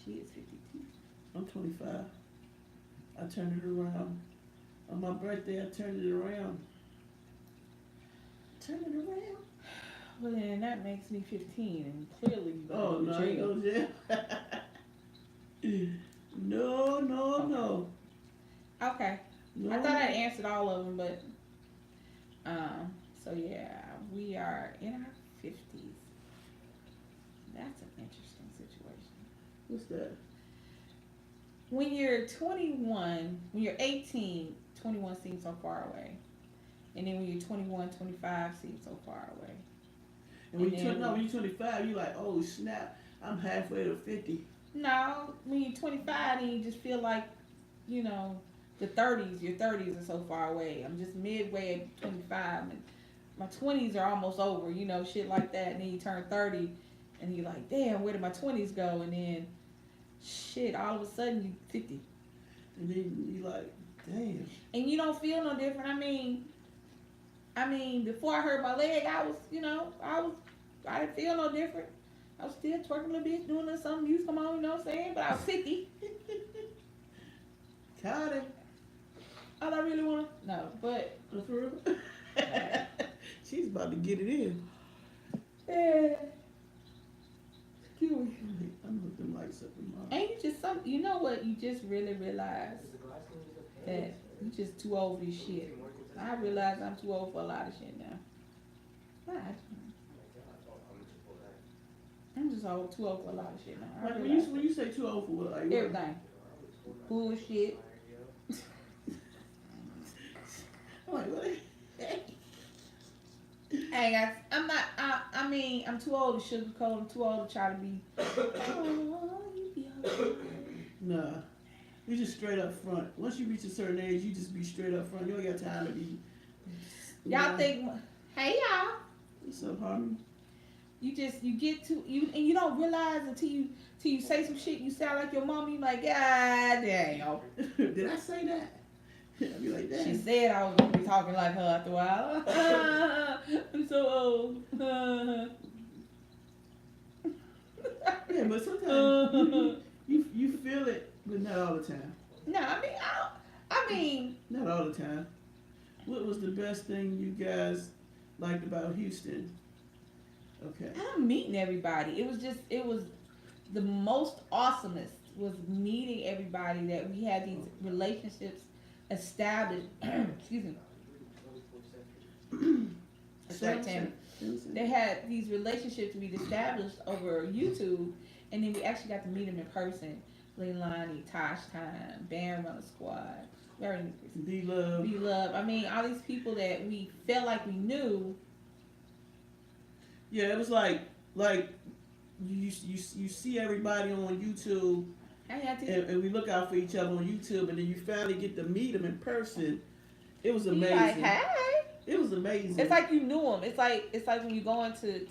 She is 52. I'm 25. I turned it around. On my birthday, I turned it around. Turn it around. Well then that makes me 15, and clearly you Oh, go to no, jail. ain't no jail. No. Okay. No. I thought I'd answered all of them, but so yeah, we are in our 50s. That's an interesting situation. What's that? When you're 21, when you're 18, 21 seems so far away. And then when you're 21, 25 seems so far away. And when And you then when you're 25, you're like, oh snap, I'm halfway to 50. No, when you're 25, then you just feel like, you know, your 30s are so far away. I'm just midway at 25, and my 20s are almost over, you know, shit like that. And then you turn 30, and you're like, damn, where did my 20s go? And then, shit, all of a sudden you're 50. And then you're like, damn. And you don't feel no different. I mean, before I hurt my leg, I was, you know, I didn't feel no different. I was still twerking a little bit, doing a little something, music come on, you know what I'm saying? But I was 50. Got it. All I really want to, no, but. For real? She's about to get it in. Yeah. Excuse me. I'm gonna put them lights up in my. And you just you know what? You just really realize that you just too old for this shit. I realize I'm too old for a lot of shit now. Why? I'm just too old for a lot of shit now. I Like realize when you say too old for what? Like what? everything. Bullshit. I'm like, what? Hey guys, I'm too old to sugarcoat. I'm too old to try to be. Oh, you be Nah. You just straight up front. Once you reach a certain age, you just be straight up front. You ain't got time to be. Y'all think, hey y'all, What's up, Harmony? you get to you and you don't realize until you say some shit. You sound like your mom. You like, God damn. Did I say that? I'd be like, She damn. said I was gonna be talking like her after a while. I'm so old. Yeah, but sometimes you feel it, but not all the time. No, I mean, Not all the time. What was the best thing you guys liked about Houston? Okay. I'm meeting everybody. It was the most awesomest was meeting everybody that we had these relationships established. Excuse me. That's right, Tammy. They had these relationships we established over YouTube, and then we actually got to meet them in person. Leilani, Tosh Time, Baron Runner Squad, D-Love. B-Love. I mean, all these people that we felt like we knew. Yeah, it was like you see everybody on YouTube, I had to. and we look out for each other on YouTube, and then you finally get to meet them in person. It was Be amazing. like, hey. It was amazing. It's like you knew them. It's like when you go into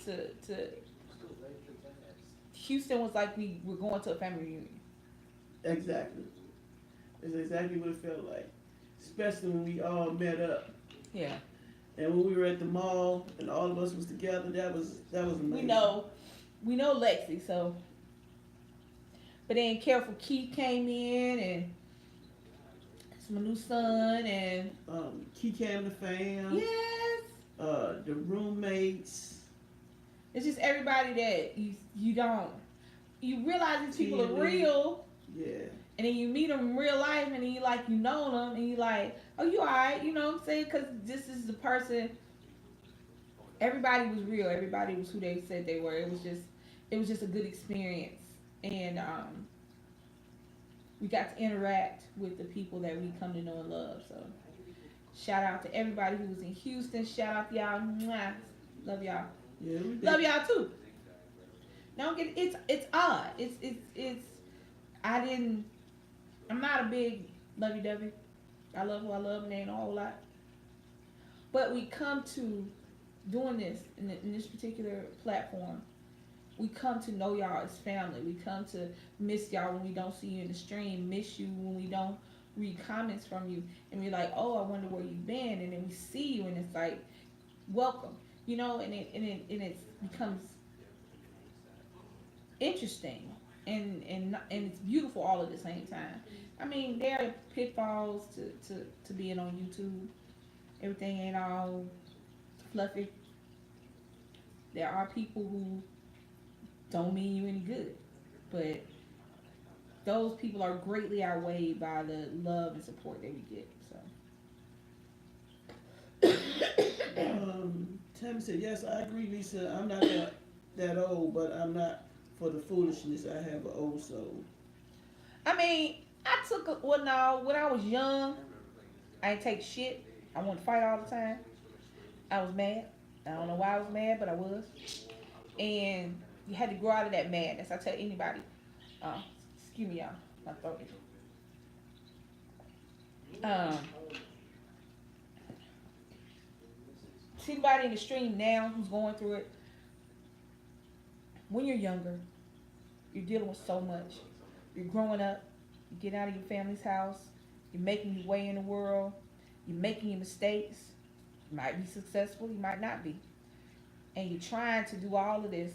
Houston was like we were going to a family reunion. Exactly. It's exactly what it felt like, especially when we all met up. Yeah. And when we were at the mall and all of us was together, that was amazing. We know Lexi, so. But then Careful Keith came in, and it's my new son, and Key Cam the fam. yes, The roommates. it's just everybody that you realize these people are real, Yeah. and then you meet them in real life, and then you know them, and you like, oh, you alright, you know what I'm saying? Because this is the person. Everybody was real. Everybody was who they said they were. It was just a good experience, and we got to interact with the people that we come to know and love. So, shout out to everybody who was in Houston. Shout out to y'all. Mwah. Love y'all. Yeah, we did. Love y'all too. Don't get it's odd. It's I'm not a big lovey-dovey. I love who I love, and there ain't a whole lot. But we come to doing this in this particular platform. We come to know y'all as family. We come to miss y'all when we don't see you in the stream. Miss you when we don't read comments from you. And we're like, oh, I wonder where you've been. And then we see you, and it's like, welcome. You know, and it becomes interesting and it's beautiful all at the same time. I mean, there are pitfalls to being on YouTube. Everything ain't all fluffy. There are people who don't mean you any good, but those people are greatly outweighed by the love and support that we get. So, Tammy said, yes, I agree, Lisa. I'm not that old, but I'm not for the foolishness. I have an old soul. I mean, when I was young, I didn't take shit. I wanted to fight all the time. I was mad. I don't know why I was mad, but I was. And you had to grow out of that madness. I tell anybody. Excuse me, y'all. My throat is. See anybody in the stream now who's going through it. When you're younger, you're dealing with so much. You're growing up. You get out of your family's house. You're making your way in the world. You're making your mistakes. You might be successful. You might not be. And you're trying to do all of this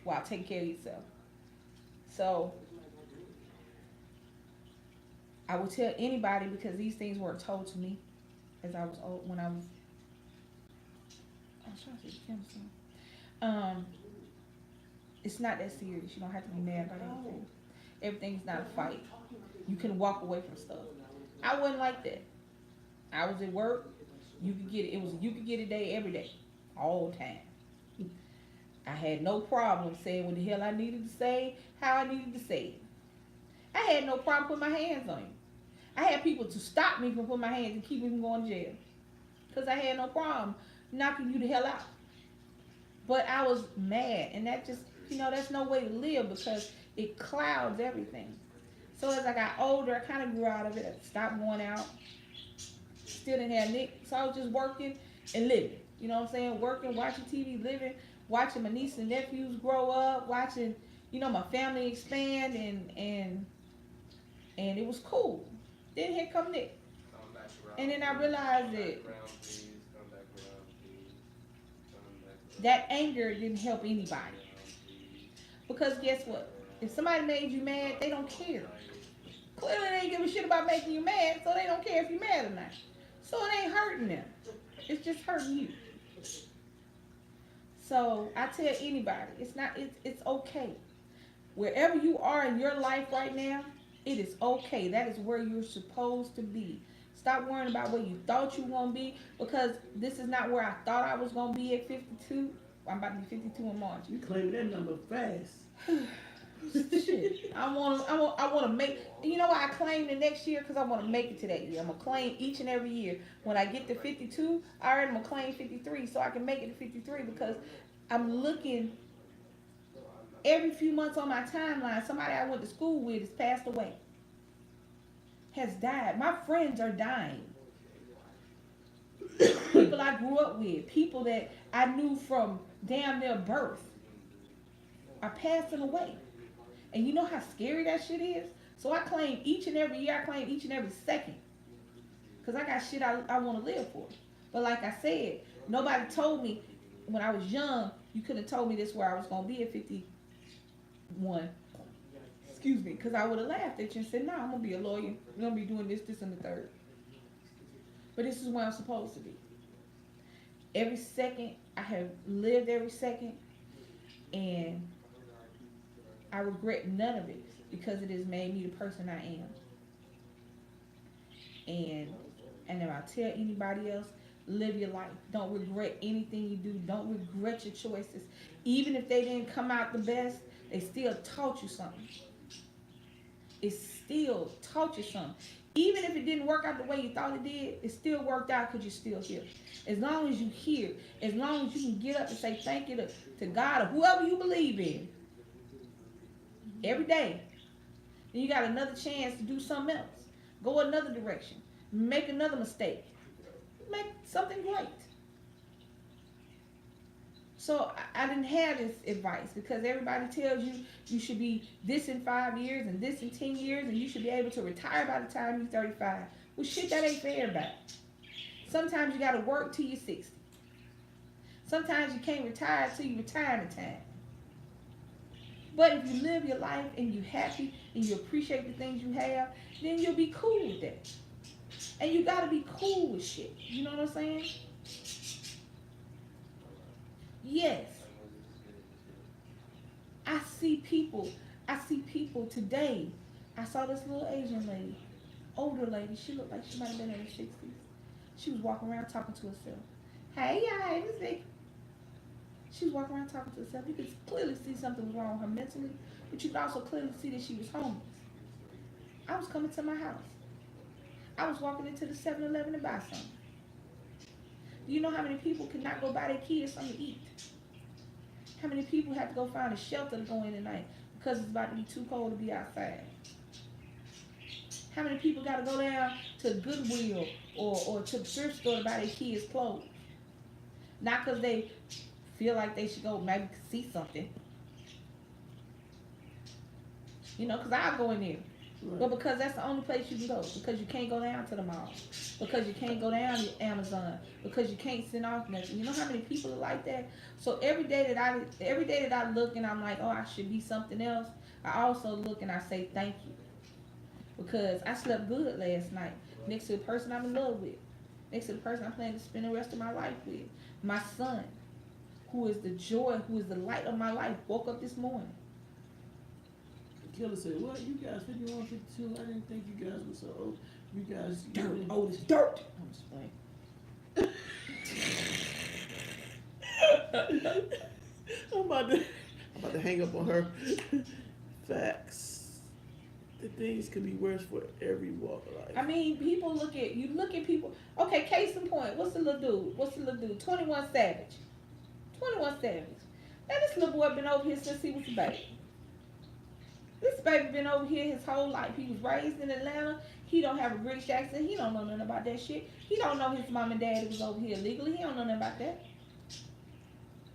while taking care of yourself. So, I would tell anybody, because these things weren't told to me as I was old, when I was trying to say something. It's not that serious. You don't have to be mad about anything. Everything's not a fight. You can walk away from stuff. I wasn't like that. I was at work. You could get it. You could get a day every day, all the time. I had no problem saying what the hell I needed to say, how I needed to say it. I had no problem putting my hands on you. I had people to stop me from putting my hands and keep me from going to jail, because I had no problem knocking you the hell out. But I was mad, and that just You know, that's no way to live because it clouds everything. So as I got older, I kind of grew out of it. I stopped going out. Still didn't have Nick, so I was just working and living. You know what I'm saying? Working, watching TV, living, watching my nieces and nephews grow up, watching, you know, my family expand, and it was cool. Then here come Nick, and then I realized that that anger didn't help anybody. Because guess what? If somebody made you mad, they don't care. Clearly they ain't give a shit about making you mad, so they don't care if you're mad or not. So it ain't hurting them. It's just hurting you. So I tell anybody, it's okay. Wherever you are in your life right now, it is okay. That is where you're supposed to be. Stop worrying about where you thought you were going to be, because this is not where I thought I was going to be at 52. I'm about to be 52 in March. You claim that number fast. Shit. I want to make, you know why I claim the next year? Because I want to make it to that year. I'm going to claim each and every year. When I get to 52, I already going to claim 53 so I can make it to 53, because I'm looking every few months on my timeline. Somebody I went to school with has passed away, has died. My friends are dying. People I grew up with, people that I knew from damn near birth are passing away. And you know how scary that shit is? So I claim each and every year, I claim each and every second. Because I got shit I want to live for. But like I said, nobody told me when I was young, you couldn't have told me this where I was going to be at 51. Excuse me. Because I would have laughed at you and said, no, I'm going to be a lawyer. I'm going to be doing this, and the third. But this is where I'm supposed to be. Every second, I have lived every second. And I regret none of it, because it has made me the person I am. And if I tell anybody else, live your life. Don't regret anything you do. Don't regret your choices. Even if they didn't come out the best, they still taught you something. It still taught you something. Even if it didn't work out the way you thought it did, it still worked out because you're still here. As long as you here, as long as you can get up and say thank you to God or whoever you believe in, every day, then you got another chance to do something else. Go another direction. Make another mistake. Make something great. So I didn't have this advice, because everybody tells you you should be this in 5 years and this in 10 years, and you should be able to retire by the time you're 35. Well, shit, that ain't fair about it. Sometimes you got to work till you're 60. Sometimes you can't retire till your retirement time. But if you live your life and you're happy and you appreciate the things you have, then you'll be cool with that. And you got to be cool with shit. You know what I'm saying? Yes. I see people today. I saw this little Asian lady, older lady. She looked like she might have been in her 60s. She was walking around talking to herself. Hey, y'all, Miss Vicky. She was walking around talking to herself. You could clearly see something was wrong with her mentally, but you could also clearly see that she was homeless. I was coming to my house. I was walking into the 7-Eleven to buy something. Do you know how many people could not go buy their kids something to eat? How many people have to go find a shelter to go in at night because it's about to be too cold to be outside? How many people got to go down to Goodwill or to the thrift store to buy their kids clothes? Not because they feel like they should go maybe see something. You know, because I'll go in there. Right. But because that's the only place you can go. Because you can't go down to the mall. Because you can't go down to Amazon. Because you can't send off nothing. You know how many people are like that? So every day that I look and I'm like, oh, I should be something else, I also look and I say thank you. Because I slept good last night next to the person I'm in love with. Next to the person I'm planning to spend the rest of my life with. My son, who is the joy, who is the light of my life, woke up this morning. Killer said, what, you guys 51, 52? I didn't think you guys were so old. You guys... Dirt, old as dirt. I'm just playing. I'm about to hang up on her. Facts. The things could be worse for every walk of life. I mean, people look at people. Okay, case in point. What's the little dude? 21 Savage. 21 Savage. Now this little boy been over here since he was a baby. This baby been over here his whole life. He was raised in Atlanta. He don't have a British accent. He don't know nothing about that shit. He don't know his mom and dad was over here illegally. He don't know nothing about that.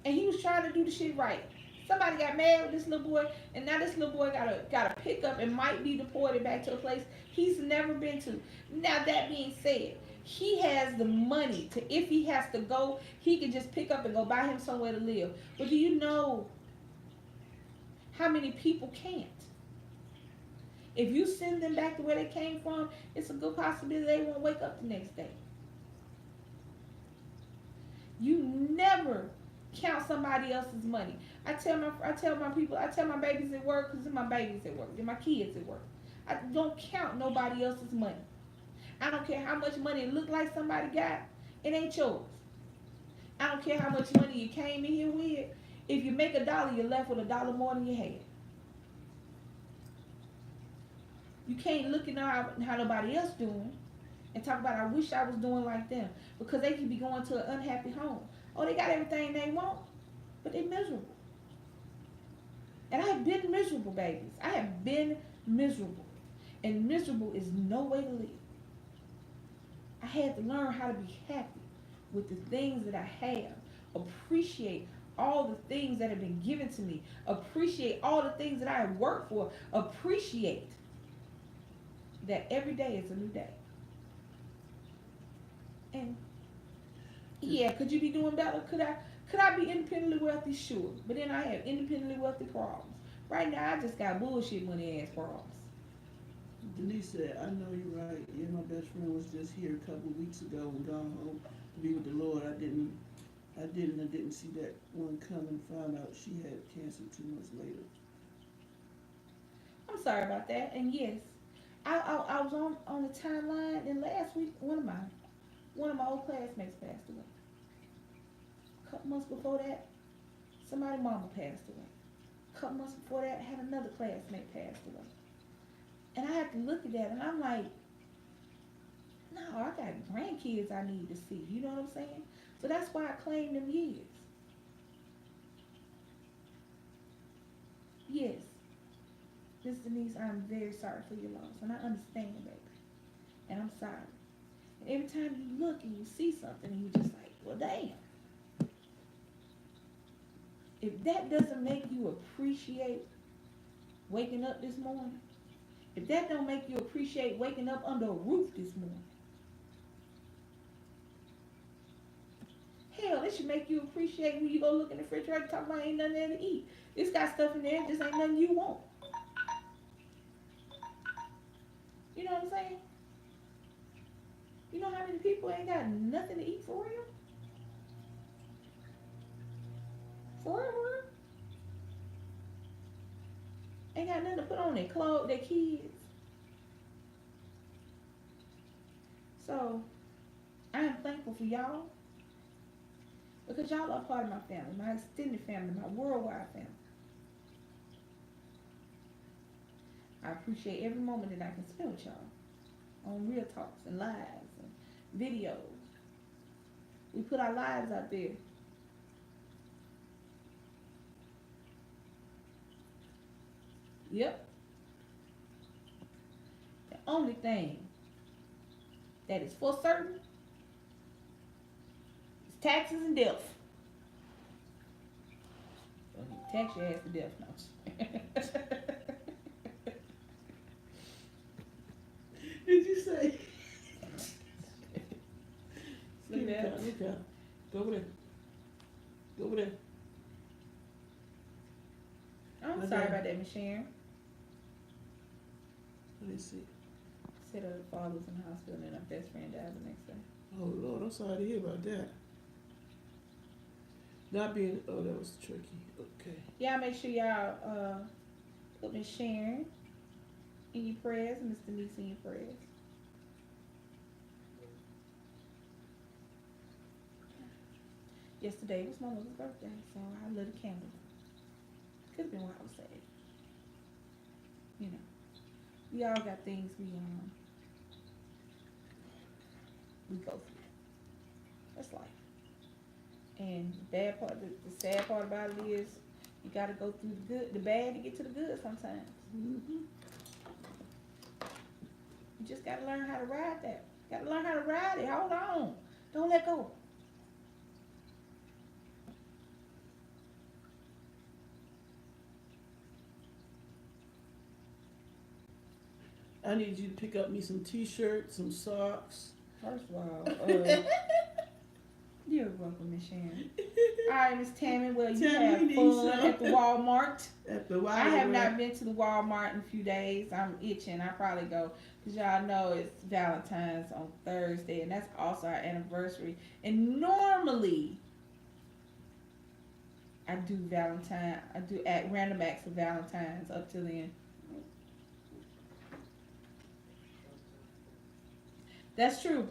And he was trying to do the shit right. Somebody got mad with this little boy, and now this little boy got a pickup and might be deported back to a place he's never been to. Now that being said, he has the money to, if he has to go, he can just pick up and go buy him somewhere to live. But do you know how many people can't? If you send them back to where they came from, it's a good possibility they won't wake up the next day. You never count somebody else's money. I tell my people, I tell my babies at work, because they're my babies at work, they're my kids at work. I don't count nobody else's money. I don't care how much money it look like somebody got, it ain't yours. I don't care how much money you came in here with. If you make $1, you're left with $1 more than you had. You can't look at how nobody else doing and talk about I wish I was doing like them, because they could be going to an unhappy home. Oh, they got everything they want, but they miserable. And I have been miserable, babies. I have been miserable. And miserable is no way to live. I had to learn how to be happy with the things that I have. Appreciate all the things that have been given to me. Appreciate all the things that I have worked for. Appreciate that every day is a new day. And yeah, could you be doing better? Could I be independently wealthy? Sure. But then I have independently wealthy problems. Right now I just got bullshit money ass problems. Denise said, I know you're right. Yeah, my best friend was just here a couple of weeks ago and gone home to be with the Lord. I didn't see that one coming. Found out she had cancer 2 months later. I'm sorry about that. And yes, I was on the timeline, and last week one of my old classmates passed away. A couple months before that, somebody's mama passed away. A couple months before that, I had another classmate passed away. And I had to look at that, and I'm like, no, I got grandkids I need to see. You know what I'm saying? So that's why I claim them years. Yes, Miss Denise, I'm very sorry for your loss, and I understand, baby. And I'm sorry. And every time you look and you see something, and you're just like, well, damn. If that doesn't make you appreciate waking up this morning, if that don't make you appreciate waking up under a roof this morning, hell, it should make you appreciate when you go look in the refrigerator and talk about ain't nothing there to eat. It's got stuff in there, just ain't nothing you want. You know what I'm saying? You know how many people ain't got nothing to eat for real? For real? Ain't got nothing to put on their clothes, their kids. So, I am thankful for y'all, because y'all are part of my family, my extended family, my worldwide family. I appreciate every moment that I can spend with y'all on Real Talks and lives and videos. We put our lives out there. Yep. The only thing that is for certain is taxes and death. Don't even tax your ass to death now. Did you say? Look at that. Look out. Go over there. Go over there. I'm sorry about that, Miss Sharon. Let me see. Said her father was in the hospital and her best friend died the next day. Oh Lord, I'm sorry to hear about that. Not being, oh, that was tricky. Okay. Y'all make sure y'all put Miss Sharon in your prayers and Miss Denise in your prayers. Yesterday was my mother's birthday, so I lit a candle. Could have been what I was saying. You know, we all got things we go through. That's life. And the sad part about it is, you gotta go through the bad to get to the good sometimes. Mhm. You just gotta learn how to ride that. Gotta learn how to ride it. Hold on. Don't let go. I need you to pick up me some t-shirts, some socks. First of all, you're welcome, Miss Sharon. All right, Miss Tammy. Well, you Tammy, have we need fun some. at the Walmart. At the I have Walmart. not been to the Walmart in a few days. I'm itching. I probably go because y'all know it's Valentine's on Thursday, and that's also our anniversary. And normally, I do at random acts of Valentine's up till then. That's true.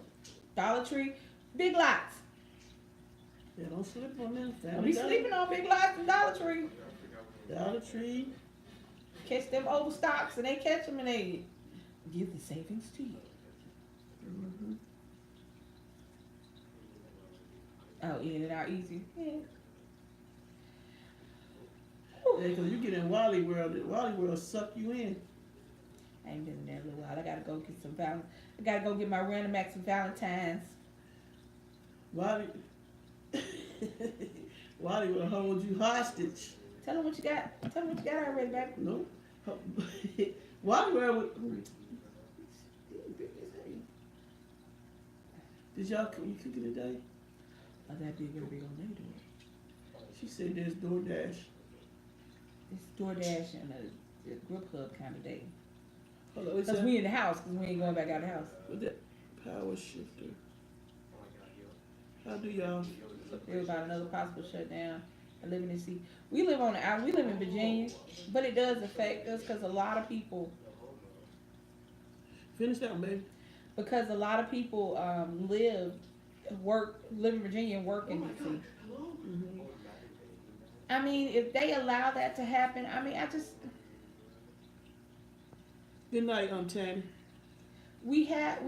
Dollar Tree, Big Lots. Yeah, don't slip on them. Don't be sleeping on Big Lots and Dollar Tree. Dollar Tree. Catch them overstocks, and they catch them and they give the savings to you. Mm-hmm. Oh, in and out easy. Yeah. Yeah, because you get in Wally World, and Wally World suck you in. I ain't been in there in a little while. I gotta go get some I gotta go get my random acts of Valentine's. Wally, Wally will hold you hostage. Tell them what you got. Tell them what you got already, baby. No. Wally World would. Did y'all you cooking today? Oh, that big gonna be on their door. She said there's DoorDash. It's DoorDash and a Grip Hub kind of day. Hold on, what's Because that? we in the house, because we ain't going back out of the house. With that power shifter. How do y'all? There about another possible shutdown. I live in the we live in Virginia, but it does affect us because a lot of people Finish that one, baby. live in Virginia and work in DC. Mm-hmm. I mean, if they allow that to happen, I mean, Good night, Tammy. we have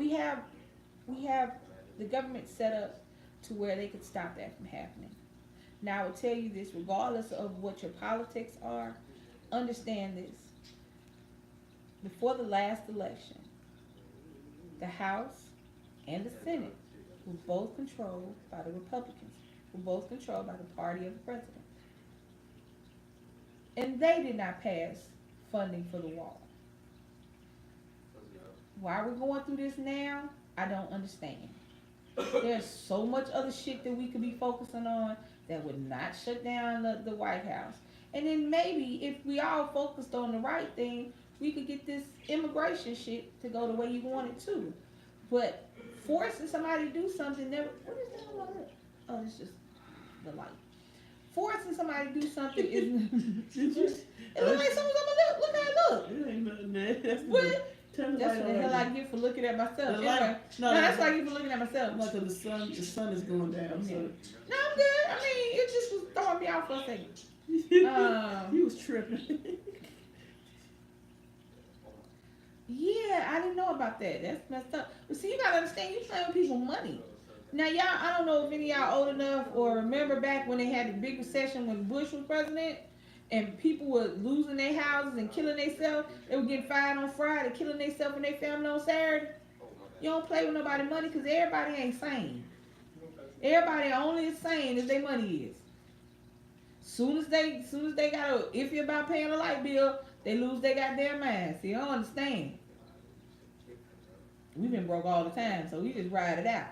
the government set up to where they could stop that from happening. Now, I will tell you this, regardless of what your politics are, understand this. Before the last election, the House and the Senate were both controlled by the Republicans, were both controlled by the party of the president. And they did not pass funding for the wall. Why we're going through this now, I don't understand. There's so much other shit that we could be focusing on that would not shut down the White House. And then maybe if we all focused on the right thing, we could get this immigration shit to go the way you want it to. But forcing somebody to do something never. What is that on that? Oh, it's just the light. Forcing somebody to do something is. It looks like someone's on my lip. Look how it look. It ain't nothing there. That's What? Turn the That's light what the on hell I right get for looking at myself. The Anyway, light- no, no, that's no. why I get for looking at myself. now. Because the sun is going down. Yeah. So. No, I'm good. I mean, it just was throwing me off for a second. You was tripping. Yeah, I didn't know about that. That's messed up. But see, you gotta understand, you playing with people's money. Now, y'all, I don't know if any of y'all old enough or remember back when they had the big recession when Bush was president, and people were losing their houses and killing themselves. They were getting fired on Friday, killing themselves and their family on Saturday. You don't play with nobody's money because everybody ain't sane. Everybody only is sane as their money is. Soon as they got a iffy about paying a light bill, they lose their goddamn mind. See, I don't understand. We've been broke all the time, so we just ride it out.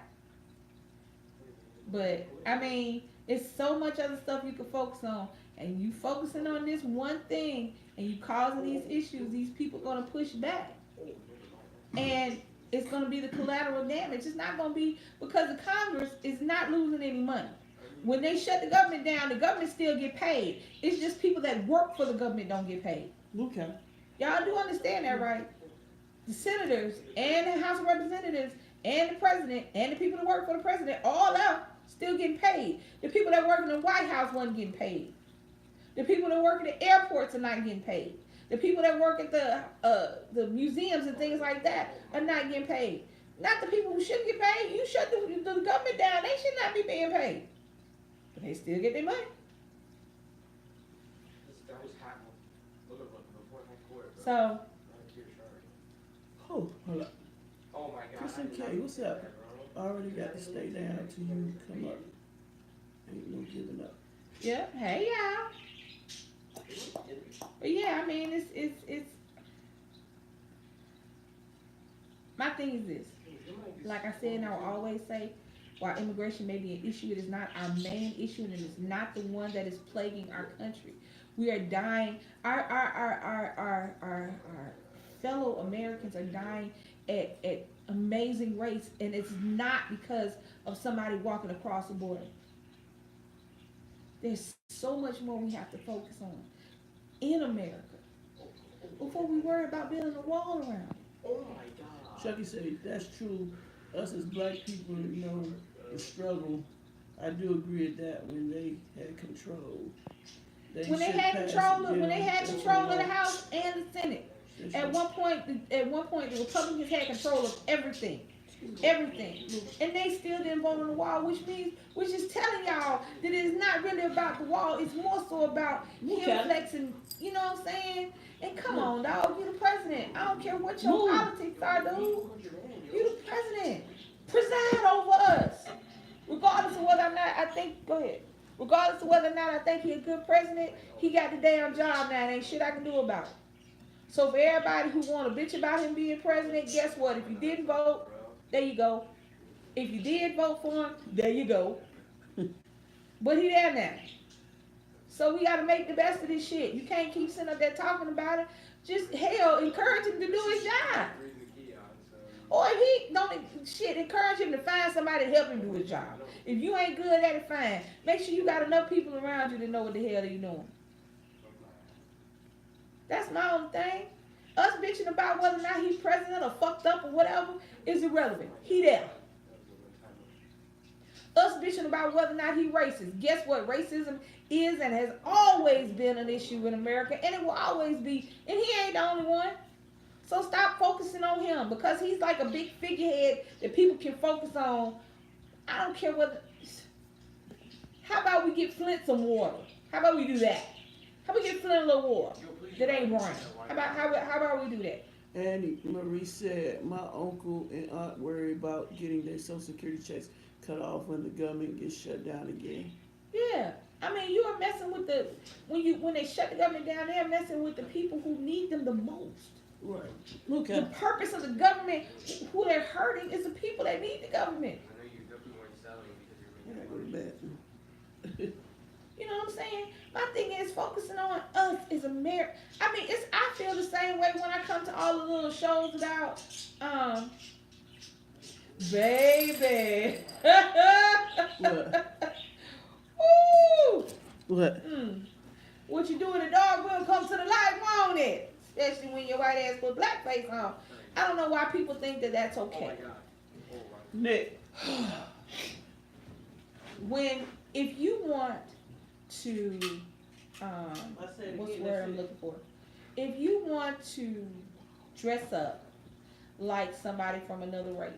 But I mean, it's so much other stuff you can focus on, and you focusing on this one thing, and you causing these issues. These people gonna push back, and it's gonna be the collateral damage. It's not gonna be because the Congress is not losing any money. When they shut the government down, the government still get paid. It's just people that work for the government don't get paid. Okay. Y'all do understand that, right? The senators and the House of Representatives and the president and the people that work for the president, all out, still getting paid. The people that work in the White House wasn't getting paid. The people that work at the airports are not getting paid. The people that work at the museums and things like that are not getting paid. Not the people who shouldn't get paid. You shut the government down. They should not be being paid. but they still get their money. This guy was hot. Look before high court, bro. So, Oh, hold up. Oh my god. Kristen K, what's up? I already got to stay down till you come up. Ain't no giving up. yeah, hey y'all. But yeah, I mean, it's. My thing is this. Like I said, and I will always say, while immigration may be an issue, it is not our main issue, and it is not the one that is plaguing our country. We are dying. Our fellow Americans are dying at amazing rates, and it's not because of somebody walking across the border. There's so much more we have to focus on in America before we worry about building a wall around it. Oh my god. Chucky said that's true. Us as black people, you know, the struggle. I do agree with that when they had control. When they had control of the House and the Senate. At one point, the Republicans had control of everything, and they still didn't vote on the wall, which is telling y'all that it is not really about the wall. It's more so about him flexing. You know what I'm saying? And come on, dog, you the president. I don't care what your politics are, dude. You the president. Preside over us, regardless of whether or not I think. Go ahead. Regardless of whether or not I think he's a good president, he got the damn job now. And ain't shit I can do about it. So for everybody who want to bitch about him being president, guess what? If you didn't vote, there you go. If you did vote for him, there you go. But he there now. So we got to make the best of this shit. You can't keep sitting up there talking about it. Just, hell, encourage him to do his job. Or if he don't, encourage him to find somebody to help him do his job. If you ain't good at it, fine. Make sure you got enough people around you to know what the hell you're doing. That's my own thing. Us bitching about whether or not he's president or fucked up or whatever is irrelevant. He there. Us bitching about whether or not he racist. Guess what? Racism is and has always been an issue in America, and it will always be. And he ain't the only one. So stop focusing on him because he's like a big figurehead that people can focus on. I don't care whether. How about we get Flint some water? How about we do that? How about we get Flint a little water that ain't brown? How about we do that? Annie Marie said, my uncle and aunt worry about getting their Social Security checks cut off when the government gets shut down again. Yeah. I mean, you are messing with when they shut the government down, they're messing with the people who need them the most. Right. Okay. The purpose of the government, who they're hurting, is the people that need the government. I know you definitely weren't selling because Yeah, you're go to bed. You know what I'm saying? My thing is focusing on us as America. I mean, I feel the same way when I come to all the little shows about, baby. What? Woo! What? What you do in the dog will come to the light, won't it? Especially when your white ass put blackface on. I don't know why people think that that's okay. Nick. If you want to, what's the word I'm looking for? If you want to dress up like somebody from another race,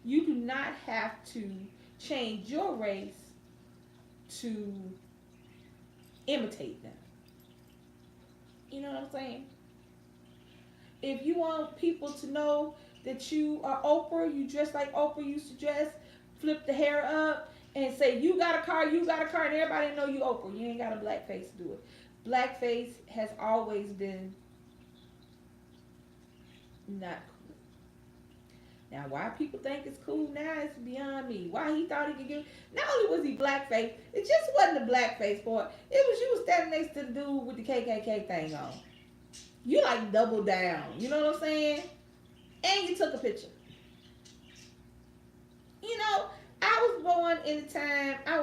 you do not have to change your race to imitate them. You know what I'm saying? If you want people to know that you are Oprah, you dress like Oprah used to dress, flip the hair up, and say, you got a car, and everybody know you Oprah. You ain't got a blackface to do it. Blackface has always been not cool. Now, why people think it's cool now is beyond me. Why he thought he could get... Not only was he blackface, it just wasn't a blackface part. It was you standing next to the dude with the KKK thing on. You like double down. You know what I'm saying? And you took a picture. You know, I was born in a time, I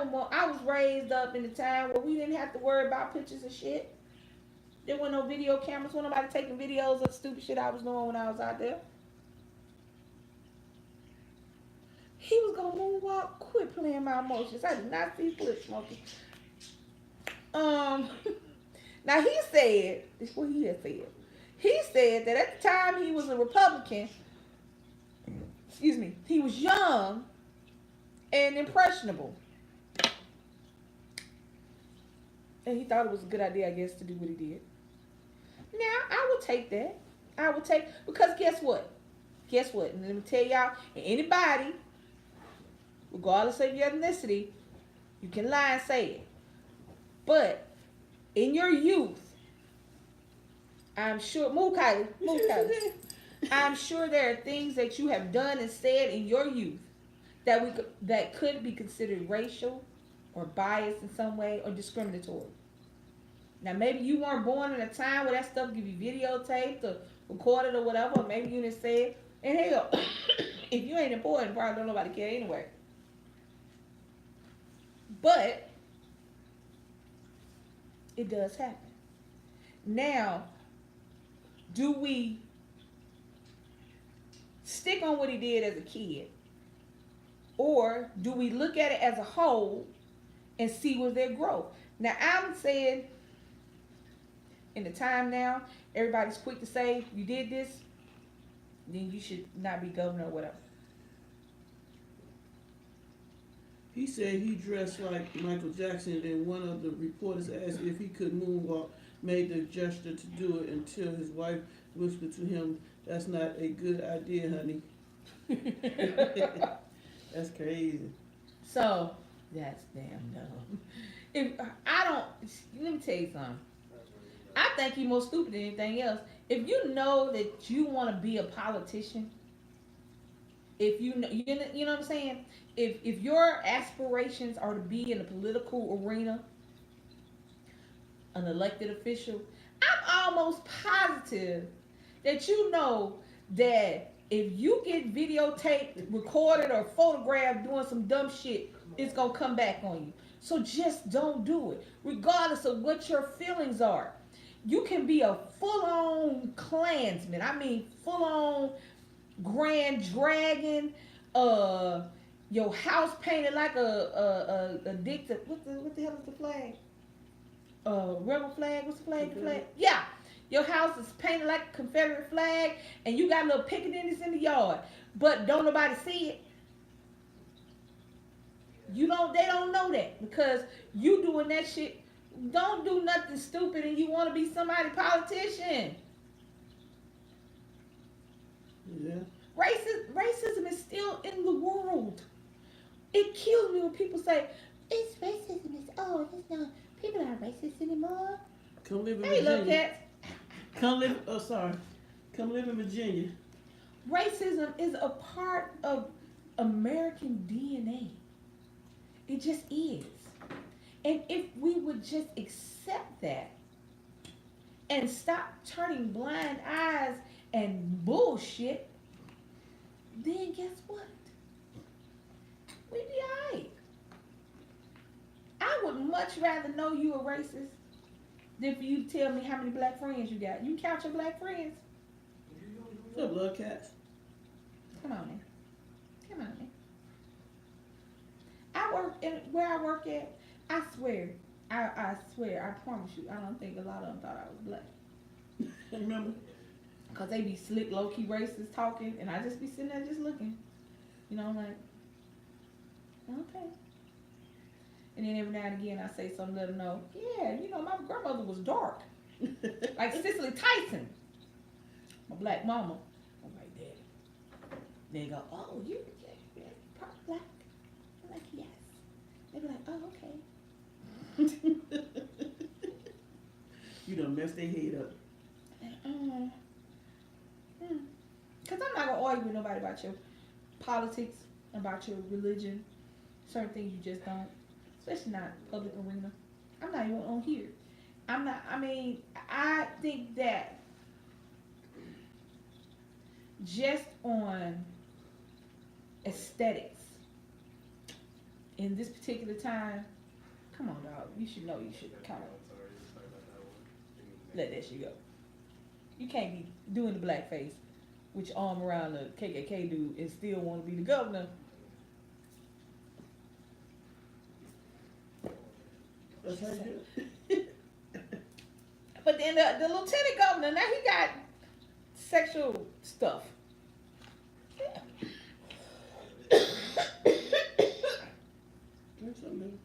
was raised up in a time where we didn't have to worry about pictures and shit. There were no video cameras. Wasn't nobody taking videos of the stupid shit I was doing when I was out there. He was gonna moonwalk. Quit playing my emotions. I did not see Flip smoking. Now he said, this is what he had said. He said that at the time he was a Republican, he was young and impressionable. And he thought it was a good idea, I guess, to do what he did. Now, I will take that. I will take, because guess what? Guess what? And let me tell y'all, anybody, regardless of your ethnicity, you can lie and say it. But in your youth, I'm sure, move Kylie, I'm sure there are things that you have done and said in your youth that could be considered racial or biased in some way or discriminatory. Now, maybe you weren't born in a time where that stuff could be videotaped or recorded or whatever. Or maybe you didn't say it. And hell, if you ain't important, probably don't nobody care anyway. But it does happen. Now, do we stick on what he did as a kid? Or do we look at it as a whole and see where their growth? Now, I'm saying in the time now, everybody's quick to say, you did this, then you should not be governor or whatever. He said he dressed like Michael Jackson, and one of the reporters asked if he could moonwalk, made the gesture to do it until his wife whispered to him, "That's not a good idea, honey." That's crazy. So, that's damn dumb. If I don't, let me tell you something. I think you're more stupid than anything else. If you know that you want to be a politician, if you know, you know what I'm saying? If your aspirations are to be in the political arena, an elected official, I'm almost positive that you know that if you get videotaped, recorded, or photographed doing some dumb shit, it's gonna come back on you. So just don't do it, regardless of what your feelings are. You can be a full-on Klansman. I mean, full-on Grand Dragon. Your house painted like a dictator. What the hell is the flag? Rebel flag. What's the flag? The flag? Yeah. Your house is painted like a Confederate flag, and you got little pickaninnies in the yard, but don't nobody see it. You don't. They don't know that because you doing that shit. Don't do nothing stupid, and you want to be somebody politician. Yeah. Racism is still in the world. It kills me when people say it's racism. It's not. People aren't racist anymore. Come live in Hey, Virginia. look at. Come live. Oh, sorry. Come live in Virginia. Racism is a part of American DNA. It just is. And if we would just accept that and stop turning blind eyes and bullshit, then guess what? We'd be alright. I would much rather know you a racist than for you to tell me how many black friends you got. You count your black friends? What's up, love cats? Come on, man. Come on, man. I work in where I work at. I swear, I swear, I promise you, I don't think a lot of them thought I was black. Remember? Cause they be slick, low key racist talking, and I just be sitting there just looking. You know, I'm like, okay. And then every now and again, I say something, let them know, yeah, you know, my grandmother was dark, like Cicely Tyson, my black mama. I'm like, Daddy. They go, oh, you're probably black. I'm like, yes. They be like, oh, okay. You done messed their head up. Because I'm not going to argue with nobody about your politics, about your religion, certain things you just don't, especially not public arena. I'm not even on here. I think that just on aesthetics in this particular time, come on, dog. You should know you should kind of let that shit go. You can't be doing the blackface with your arm around the KKK dude and still want to be the governor. That's how you do it. But then the lieutenant governor, now he got sexual stuff. Drink something, baby.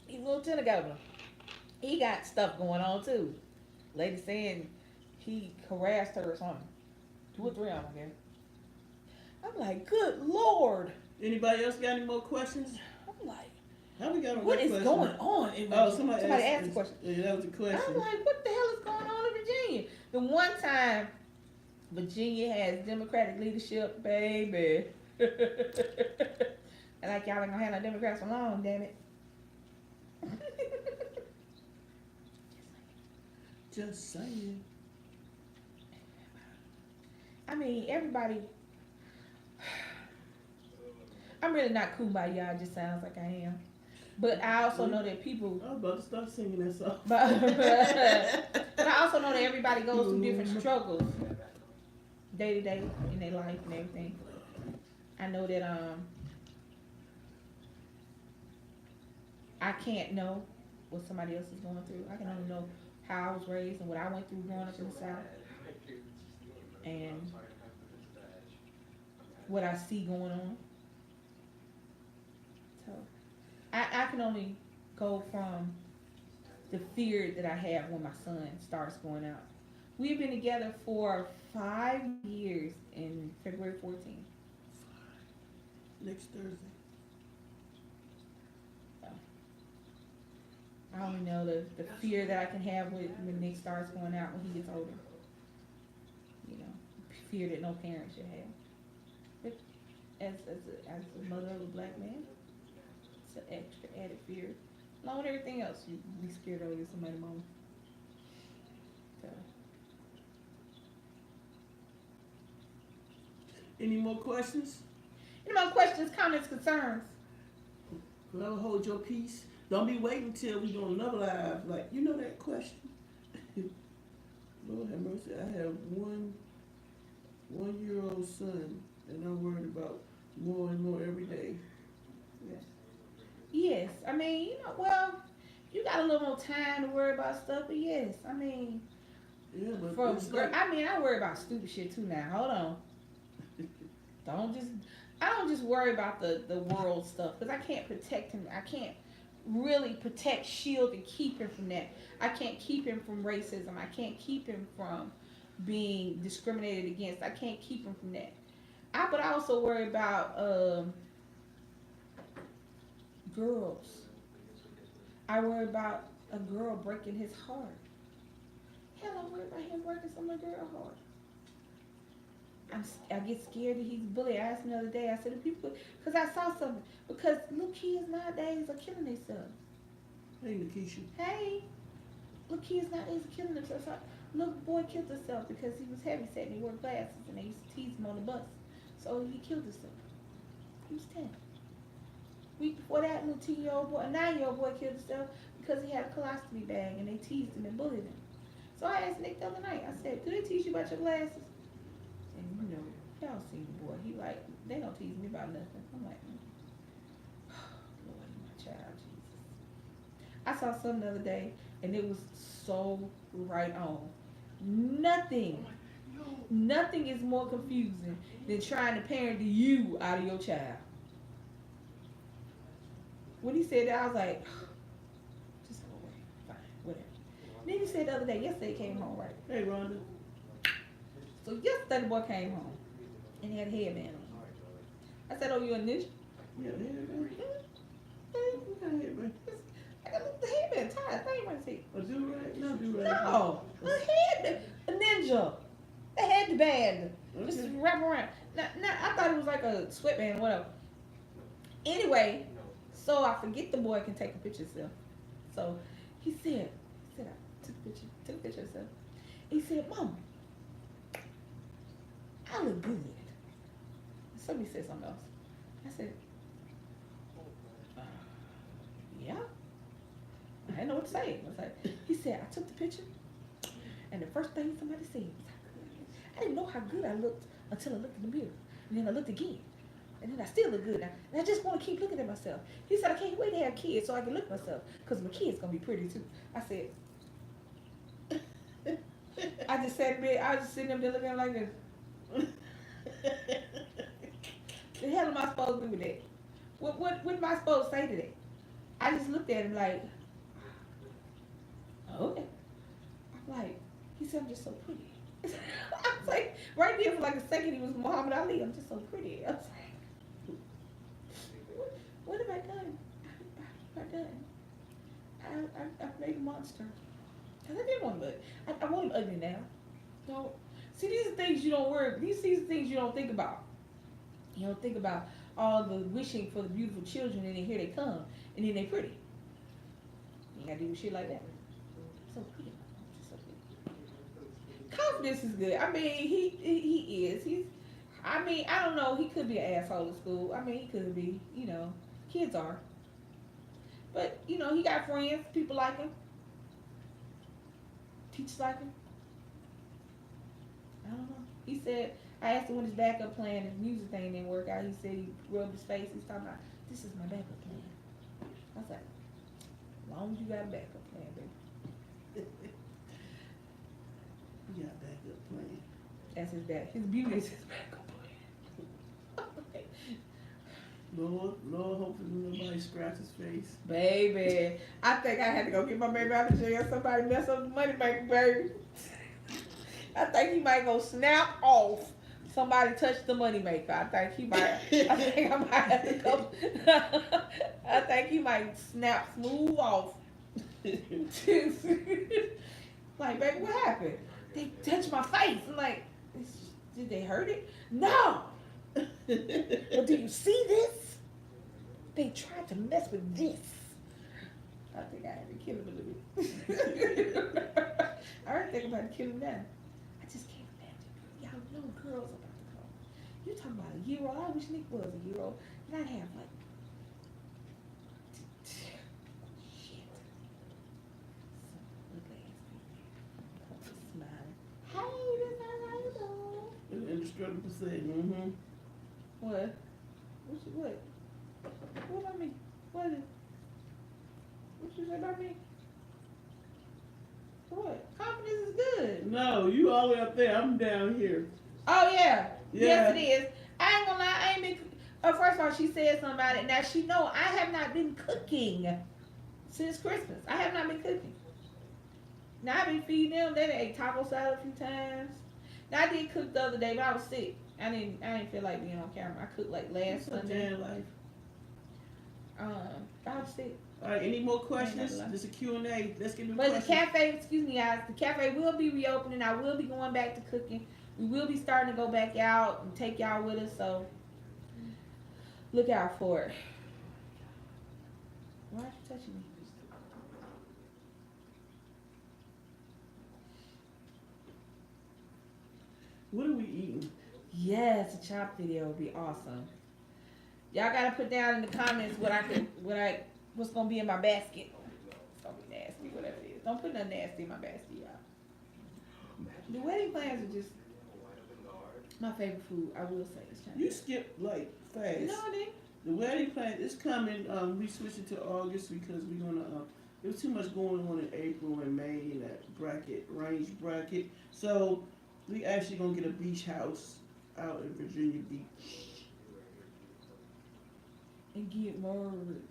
He lieutenant governor. He got stuff going on too. Lady saying he harassed her or something. 2 or 3 of them, I guess. I'm like, good lord. Anybody else got any more questions? I'm like, How we got on what that is question? going on in Oh, Virginia? somebody Asked asked a question. Yeah, that was the question. I'm like, what the hell is going on in Virginia? The one time Virginia has Democratic leadership, baby. And like y'all ain't gonna have no Democrats for long, damn it. Just saying. I mean, everybody. I'm really not kumbaya. It just sounds like I am. But I also know that people. I was about to start singing that song. But I also know that everybody goes through different struggles day to day in their life and everything. I know that I can't know what somebody else is going through. I can only know how I was raised and what I went through growing up in the South and what I see going on. So I can only go from the fear that I have when my son starts going out. We've been together for 5 years in February 14th. Next Thursday. I only know the fear that I can have when Nick starts going out when he gets older. You know, fear that no parent should have. But as a mother of a black man, it's an extra added fear. Along with everything else, you be scared of somebody's mom. So. Any more questions? Any more questions, comments, concerns? Forever hold your peace. Don't be waiting till we go on another live. Like, you know that question? Lord have mercy. I have one-year-old son, and I'm worried about more and more every day. Yes. Yes. I mean, you know, well, you got a little more time to worry about stuff, but yes, I mean, Yeah, but it's like, I worry about stupid shit too now. Hold on. I don't just worry about the world stuff because I can't protect him. I can't really protect, shield, and keep him from that. I can't keep him from racism. I can't keep him from being discriminated against. I can't keep him from that. But I also worry about girls. I worry about a girl breaking his heart. Hell, I worry about him breaking some little girl heart. I get scared that he's bullied. I asked him the other day, I said, the people, because I saw something, because little kids nowadays are killing themselves. hey, Nikisha. Hey, little kids nowadays are killing themselves. Little boy killed himself because he was heavy set and he wore glasses and they used to tease him on the bus. So he killed himself. He was 10. Week before that, little 10-year-old boy, a 9-year-old boy killed himself because he had a colostomy bag and they teased him and bullied him. So I asked Nick the other night, I said, do they teach you about your glasses? And you know, y'all seen the boy. He like, they don't tease me about nothing. I'm like, Lord, my child, Jesus. I saw something the other day, and it was so right on. Nothing is more confusing than trying to parent the you out of your child. When he said that, I was like, just go away. Fine, whatever. Then he said the other day, yesterday he came home, right? Hey, Rhonda. So yesterday the boy came home and he had a headband on. I said, oh, you a ninja? Yeah, headband. What kind of headband? I got the headband tied. I ain't want to see. A do-rag? No do-rag. No, a headband. A ninja. A headband. Okay. Just wrap around. Now, I thought it was like a sweatband or whatever. Anyway, so I forget the boy can take a picture of himself. So he said I took a picture of himself. He said, Mom, I look good. Somebody said something else. I said, yeah. I didn't know what to say. I was like, he said, I took the picture, and the first thing somebody said was how good. I didn't know how good I looked until I looked in the mirror. And then I looked again. And then I still look good now. And I just want to keep looking at myself. He said, I can't wait to have kids so I can look at myself. Because my kid's going to be pretty too. I said, I just sat there, I was just sitting up there looking at him like this. The hell am I supposed to do with that? What am I supposed to say to that? I just looked at him like, said, I'm just so pretty. I was like, right there for like a second, he was Muhammad Ali. I'm just so pretty. I was like, what have I done? What have I done? I made a monster. Cause I didn't want him ugly. I want him ugly now. Don't see, these are things you don't worry. These are things you don't think about. You don't think about all the wishing for the beautiful children, and then here they come, and then they pretty. You gotta do shit like that. So pretty. So pretty. Confidence is good. I mean, he is. I mean, I don't know. He could be an asshole at school. I mean, he could be. You know, kids are. But you know, he got friends. People like him. Teachers like him. I don't know. He said, I asked him when his backup plan, his music thing didn't work out. He said he rubbed his face. He's talking about, this is my backup plan. I was like, as long as you got a backup plan, baby. You got backup plan. That's his back. His beauty is his backup plan. Lord, hopefully nobody scratch his face. Baby, I think I had to go get my baby out of jail. Somebody mess up the money maker, baby. I think he might go snap off. Somebody touched the money maker. I think he might. I think I might have to go. I think he might snap smooth off. Like, baby, what happened? They touched my face. I'm like, did they hurt it? No. But do you see this? They tried to mess with this. I think I had to kill him a little bit. I already think about to kill him now. I just can't imagine. Y'all know girls about to come. You talking about a year old? I wish Nick was a year old. And I'd have like shit. Some ugly ass people. Smiling. Hey, this is how you doing? An indestructible thing. What? What? What about me? What is it? What you say about me? What? Confidence is good. No, you all the way up there. I'm down here. Oh yeah. Yeah. Yes it is. I ain't gonna lie, I ain't been first of all, she said something about it. Now she know I have not been cooking since Christmas. I have not been cooking. Now I've been feeding them. They ate taco salad a few times. Now I did cook the other day, but I was sick. I didn't feel like being on camera. I cooked like last Sunday. Life. I was sick. All right, any more questions? This is a Q&A. Let's get into But questions. the cafe, excuse me guys, the cafe will be reopening. I will be going back to cooking. We will be starting to go back out and take y'all with us, so look out for it. Why are you touching me? What are we eating? Yes, a chop video would be awesome. Y'all gotta put down in the comments what's gonna be in my basket. It's gonna be nasty, whatever it is. Don't put nothing nasty in my basket, y'all. The wedding plans are just my favorite food. I will say this time. You skipped like fast. No, I didn't. The wedding plan is coming. We switched it to August because we're gonna. There was too much going on in April and May in that range bracket. So we actually gonna get a beach house out in Virginia Beach. And get married.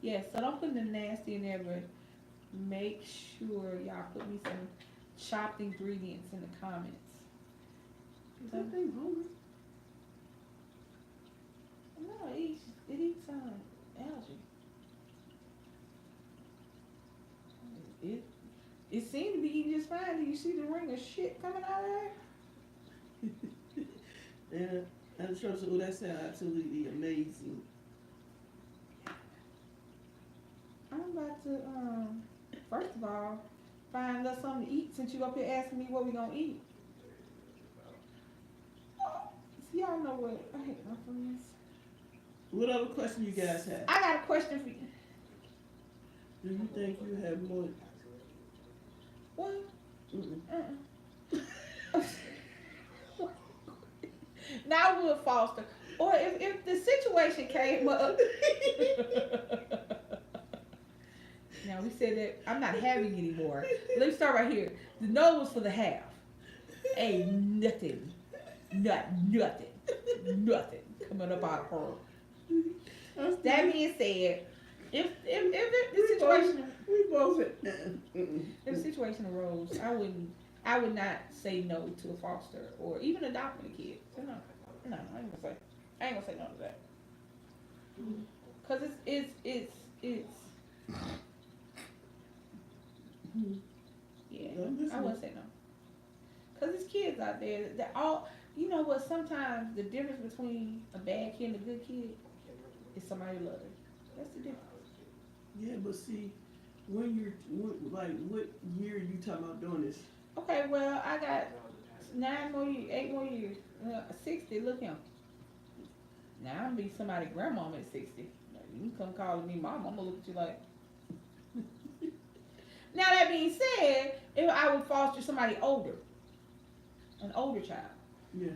Yeah, so don't put the nasty in there, but make sure y'all put me some chopped ingredients in the comments. Is that thing hungry? No, it eats algae. It seemed to be eating just fine. Do you see the ring of shit coming out of there? Yeah, and so that sounds absolutely amazing. I'm about to, first of all, find us something to eat since you up here asking me what we gonna eat. See, y'all know what, I hate my friends. What other question you guys have? I got a question for you. Do you think you have more? What? Now I would foster. Or if the situation came up. Now we said that I'm not having anymore. Let me start right here. The no was for the half. Ain't nothing coming up out of her. That being said, If the situation We both. if the situation arose, I would not say no to a foster or even adopting a kid. So no, I ain't gonna say no to that. Cause it's yeah. I wouldn't say no. Cause there's kids out there that all you know what. Sometimes the difference between a bad kid and a good kid is somebody who loves it. That's the difference. Yeah, but see, what year you talking about doing this? Okay, well I got 9 more years, 8 more years, 60. Look him. Now I'm gonna be somebody's grandmama at 60. Like, you can come calling me mom, I'm gonna look at you like. Now that being said, if I would foster somebody older, an older child, Yeah.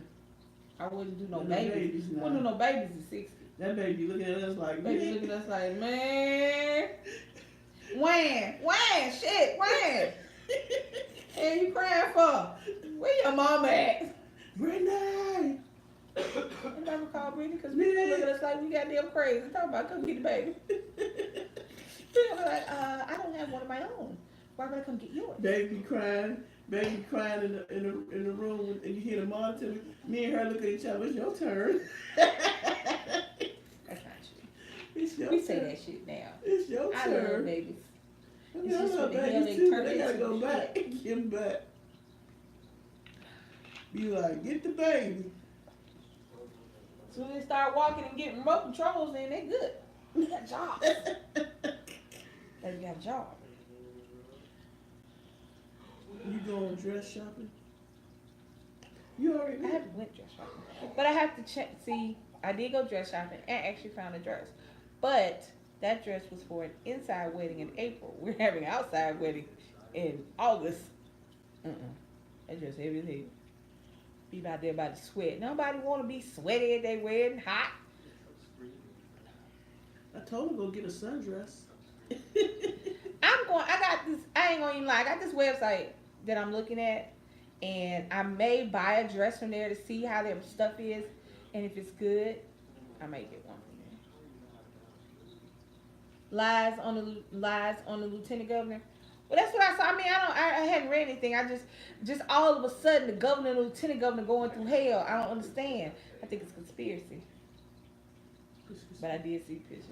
I wouldn't do no No babies. babies, no. Wouldn't do no babies at 60. That baby looking at us like, Baby man. looking at us like, man, when, shit, when? And you crying for? Where your mama at? Brittany. Anybody call Brittany? Because people look at us like we goddamn crazy. Talking about come get the baby. People are like, I don't have one of my own. Why would I come get yours? Baby crying in the room, and you hear the mom tell me and her look at each other. It's your turn. That's not true. It's your We turn. say that shit now. It's your I turn. love babies. I mean, It's I just love what the hell babies they too, turn but they gotta into. go back. Get them back. Be like, get the baby. As soon as they start walking and getting remote controls in, they good. They got jobs. They got jobs. You going dress shopping? You already I did. haven't went dress shopping, but I have to check. See, I did go dress shopping and actually found a dress, but that dress was for an inside wedding in April. We're having an outside wedding in August. That dress heavy as hell. Be out there about to sweat. Nobody want to be sweaty at their wedding, hot. I told him go get a sundress. I got this. I ain't gonna even lie. I got this website that I'm looking at, and I may buy a dress from there to see how their stuff is, and if it's good, I may get one from there. Lies on the lieutenant governor. Well, that's what I saw. I mean, I hadn't read anything. I just all of a sudden the governor and the lieutenant governor going through hell. I don't understand. I think it's conspiracy. But I did see pictures.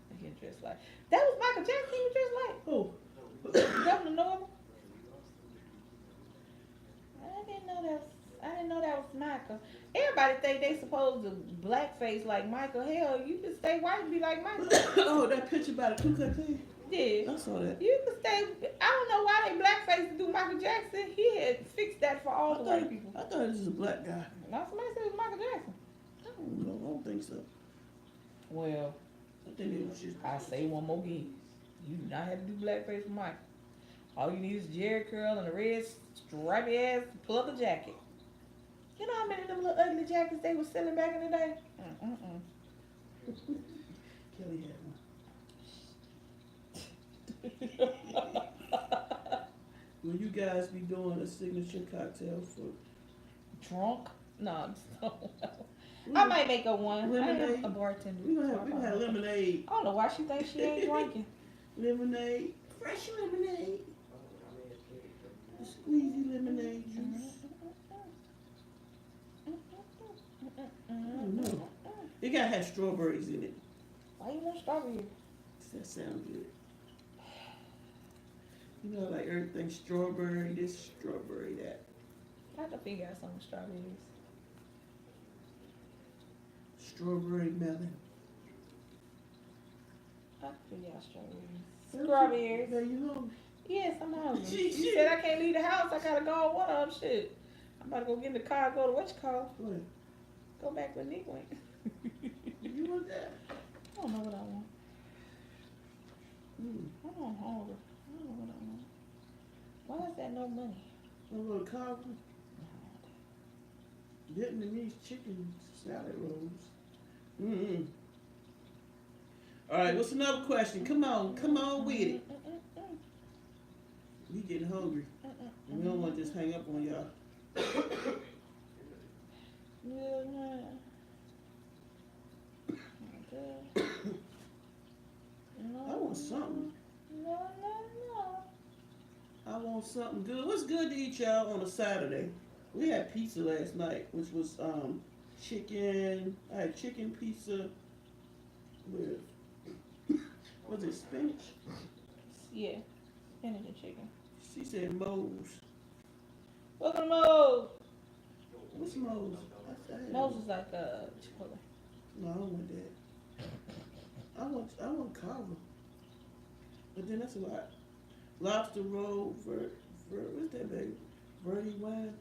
I get dressed like that was Michael Jackson. He was dressed like Governor Norman. I didn't know that was Michael. Everybody think they supposed to blackface like Michael. Hell, you can stay white and be like Michael. Oh, that picture about a Ku Klux Klan? Yeah. I saw that. You can stay. I don't know why they blackface to do Michael Jackson. He had fixed that for all the white people. I thought this was a black guy. Now somebody said it was Michael Jackson. I don't think so. Well, I think it was just. I say one more again. You do not have to do blackface for Michael. All you need is a Jerry curl and a red stripy ass pleather jacket. You know how many of them little ugly jackets they were selling back in the day? Kelly had one. Will you guys be doing a signature cocktail for? Drunk? No, I'm just I might make her one. I Lemonade. am a bartender. We gonna have lemonade. I don't know why she thinks she ain't drinking. Lemonade. Fresh lemonade. Squeezy lemonade juice. I don't know. It gotta have strawberries in it. Why you want strawberry? That sounds good. You know, like everything strawberry, this strawberry, that. I can figure out some strawberries. Strawberry melon. I can figure out strawberries. Strawberries. There you go. Yes, I'm hungry. She said I can't leave the house. I gotta go on one of them. Shit. I'm about to go get in the car, go to what you call. What? Go back where Nick went. You want that? I don't know what I want. I'm hungry. I don't know what I want. Why is that no money? A little coffee. Vietnamese chicken salad rolls. All right, what's another question? Come on with it. We getting hungry. We don't want to just hang up on y'all. No, want something good. What's good to eat, y'all, on a Saturday? We had pizza last night, which was chicken. I had chicken pizza with was it spinach? Yeah, spinach and chicken. She said Moe's. Welcome to Moe's. What's Moe's? I had Moe's is like Chipotle. No, I don't want that. I want carver. But then that's a lot. Lobster roll, what's that, baby? Verde wine?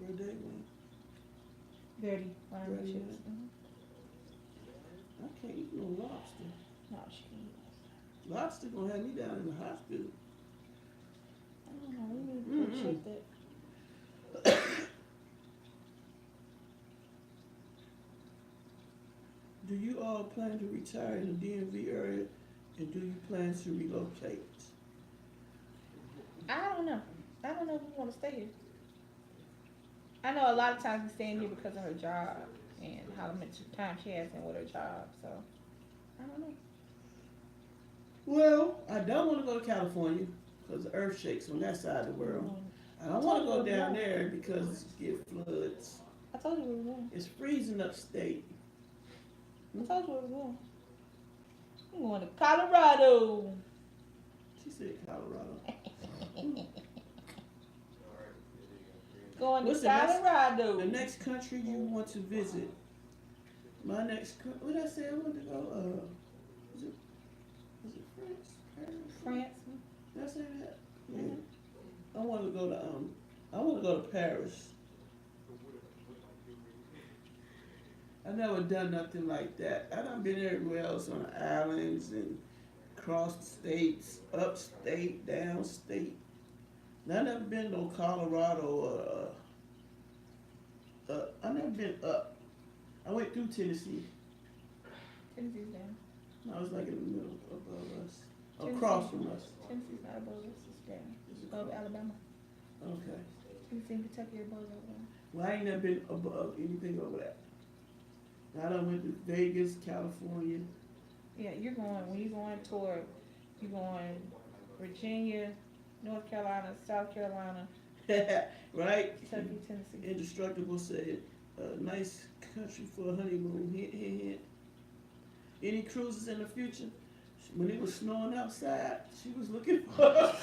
Verde wine? Dirty. Wine Dirty chips. wine. I can't eat no lobster. No, she can eat. Lobster gonna have me down in the hospital. I don't know. We need to check that. Do you all plan to retire in the DMV area, and do you plan to relocate? I don't know. I don't know if we want to stay here. I know a lot of times we stay in here because of her job and how much time she has in with her job. So I don't know. Well, I don't want to go to California because the earth shakes on that side of the world. I don't want to go down there because it floods. I told you where we're going. It's freezing upstate. I told you where we're going. We're going to Colorado. She said Colorado. Going to What's Colorado. The next country you want to visit? My next country, what did I say I wanted to go? Was it France? France. Did I say that? Yeah. I want to go to Paris. I never done nothing like that. I done been everywhere else on the islands and across the states, upstate, downstate. And I never been no Colorado I never been up. I went through Tennessee. Tennessee's down. I was like in the middle above us. Tennessee. Across from us. Tennessee's not above us. It's down. Is it Above across? Alabama. Okay. Tennessee and Kentucky are above Alabama. Well, I ain't never been above anything over that. I done went to Vegas, California. Yeah, when you're going toward, you're going Virginia, North Carolina, South Carolina, Right? Kentucky, Tennessee. Indestructible said, nice country for a honeymoon. Hint, hint, hint. Any cruises in the future? When it was snowing outside, she was looking for.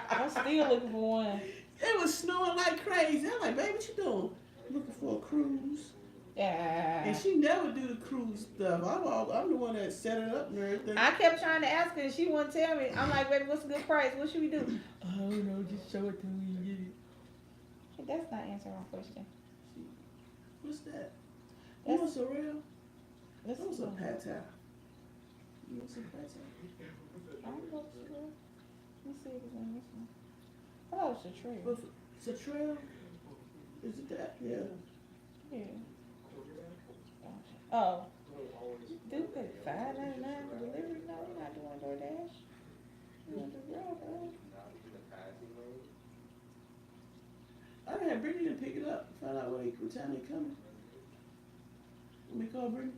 I'm still looking for one. It was snowing like crazy. I'm like, babe, what you doing? Looking for a cruise. Yeah. And she never do the cruise stuff. I'm the one that set it up and everything. I kept trying to ask her and she wouldn't tell me. I'm like, baby, what's a good price? What should we do? I don't know, just show it to me and get it. Hey, that's not answering my question. What's that? You want some real? Let's That was a go. pad thai. You want some pad thai? I don't know what to do. Let me see if it's on this one. I thought it was a tree. It's a trail? Is it that? Yeah. Yeah. Oh. Dude, pay $5.99 for delivery? No, we're not doing DoorDash. We want to grow, bro. I had Brittany to pick it up. Find out what time they coming. Let me call Brittany.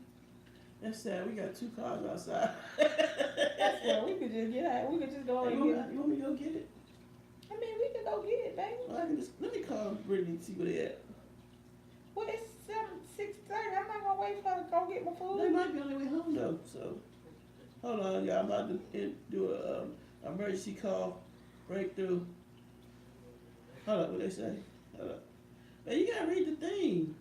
That's sad. We got 2 cars outside. That's what we could just get out. We could just go Hey, and you get it. want me to go get it? I mean, we could go get it, baby. Well, let me call Brittany and see where they at. Well, it's 6:30. I'm not gonna wait for her to go get my They food. might be on their way home though. So hold on, y'all. I'm about to do a emergency call breakthrough. Hold up, what they say? Hold up. Hey, you gotta read the thing.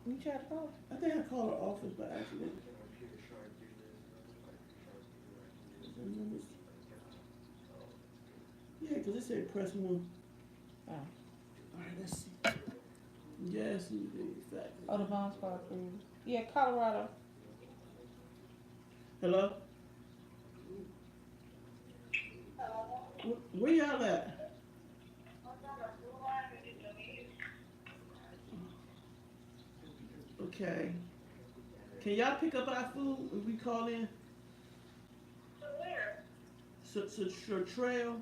You try to call? I think I called her office by accident. Yeah, because it said press 1. Oh. Alright, let's see. Yes, indeed. Fact. Oh, the bomb squad approved. Yeah, Colorado. Hello? Where y'all at? Okay. Can y'all pick up our food if we call in? Where? Trail.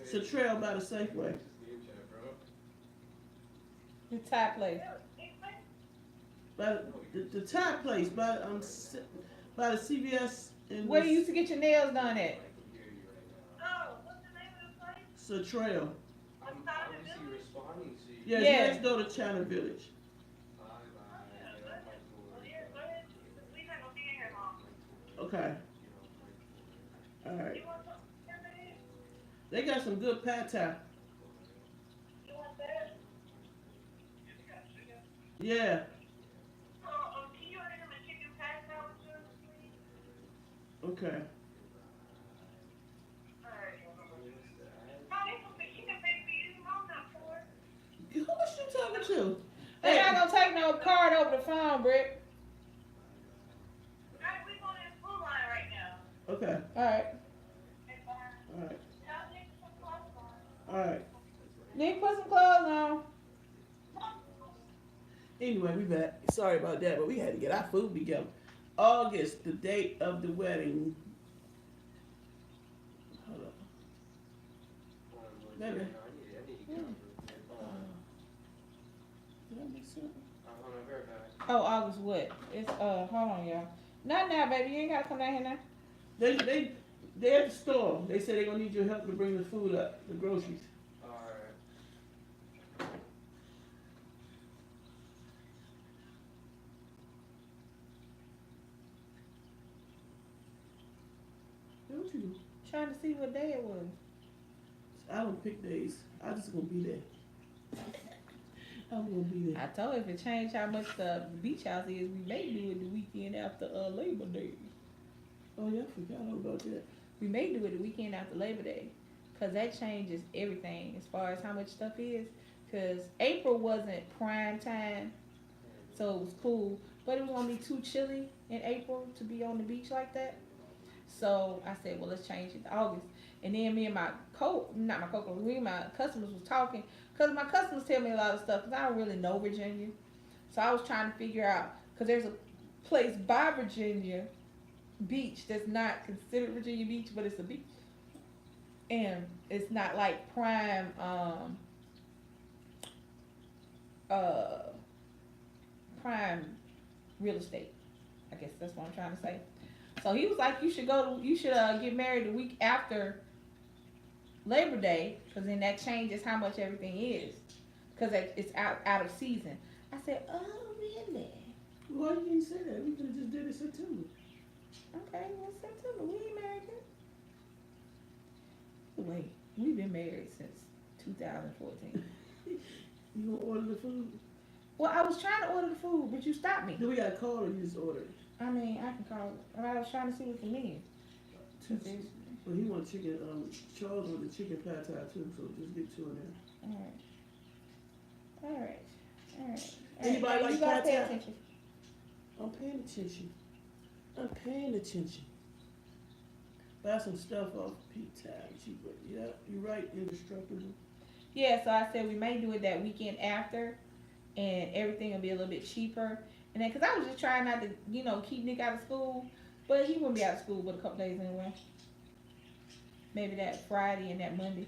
It's a trail by the Safeway. The Thai place. by the Thai place, by the CVS in Where you used to get your nails done at? Oh, what's the name of the place? Satrail. On I'm China obviously Village? responding to you. Yeah, it's Yeah. next door to China Village. Bye, bye. Oh, yeah, Get go off ahead. my Oh, board. yeah, go ahead. We're not gonna be in here long. Okay, Get off my board. all right. You want something here? They got some good pad thai. You want that? Yeah. Can you order him a chicken pasta with yours, please? Okay. Alright. What's that? Oh, it's okay. You can pay for you. I'm not poor. Who was you talking to? They're Hey, not gonna take no card over the phone, Britt. Alright, we're going in food line right now. okay. All right. Hey, bye. All right. Y'all need some clothes on. All right. Nick, put some clothes on. Anyway, we back. Sorry about that, but we had to get our food together. August, the date of the wedding. Hold up. Maybe. I need to get over. Did I miss something? Hold on, very back. Oh, August what? It's hold on, y'all. Not now, baby. You ain't gotta come down here now. They at the store. They said they're gonna need your help to bring the food up, the groceries. Alright. Hey, what you do? Trying to see what day it was. I don't pick days. I just gonna be there. I'm gonna be there. I told her if it changed how much the beach house is, we may do it the weekend after Labor Day. Oh yeah, I forgot all about that. We may do it the weekend after Labor Day, cause that changes everything as far as how much stuff is. Cause April wasn't prime time, so it was cool, but it was gonna be too chilly in April to be on the beach like that. So I said, well, let's change it to August. And then me and my me and my customers was talking, cause my customers tell me a lot of stuff, cause I don't really know Virginia. So I was trying to figure out, cause there's a place by Virginia Beach that's not considered Virginia Beach, but it's a beach, and it's not like prime prime real estate. I guess that's what I'm trying to say. So he was like, you should get married the week after Labor Day, because then that changes how much everything is, because it's out of season. I said, oh really? Why you didn't say that? We could have just did it September. Okay, well September, we ain't married yet. Wait, we've been married since 2014. You gonna order the food? Well, I was trying to order the food, but you stopped me. Do we got a call or you just order it? I mean, I can call it. I was trying to see what's the menu. Well, he want chicken. Charles want the chicken pad thai too, so just get two in there. Alright. Anybody like you gotta pad pay thai? attention. I'm paying attention. I'm paying attention. Buy some stuff off P-Time cheaper. Yeah, you're right, indestructible. Yeah, so I said we may do it that weekend after, and everything will be a little bit cheaper. And then, cause I was just trying not to, keep Nick out of school, but he wouldn't be out of school but a couple days anyway. Maybe that Friday and that Monday.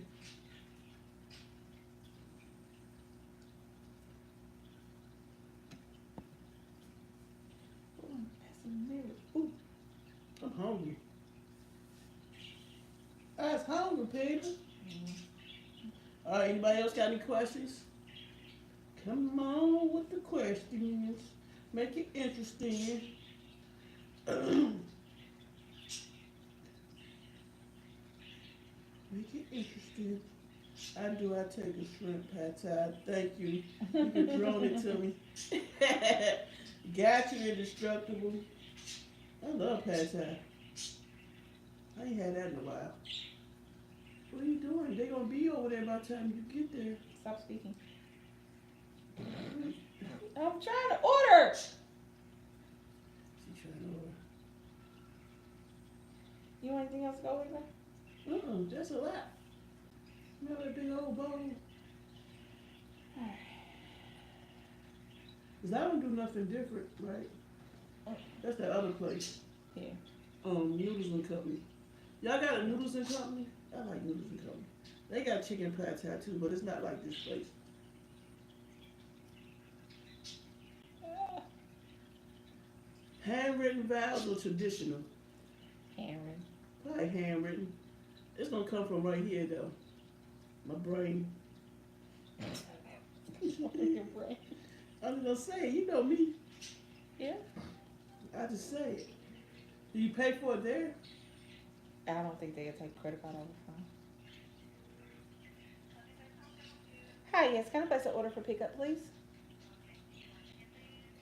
Oh, that's a mirror. Ooh, I'm hungry. I was hungry, people. All right, anybody else got any questions? Come on with the questions. Make it interesting. Make it interesting. I take a shrimp pad thai. Thank you. You can drone it to me. Got you, indestructible. I love pad thai. I ain't had that in a while. What are you doing? They gonna be over there by the time you get there. Stop speaking. I'm trying to order. She trying to order. You want anything else to go with that? That's a lot. You know that big old bowl? Cause I don't do nothing different, right? That's that other place. Yeah. Noodles and Company. Y'all got a Noodles and Company? I like Noodles and Company. They got chicken pad thai too, but it's not like this place. Handwritten vows or traditional? Aaron. Probably handwritten. It's gonna come from right here though. My brain. I'm gonna say it. You know me. Yeah. I just say it. Do you pay for it there? I don't think they'll take credit card over the phone. Hi, yes. Can I place an order for pickup, please?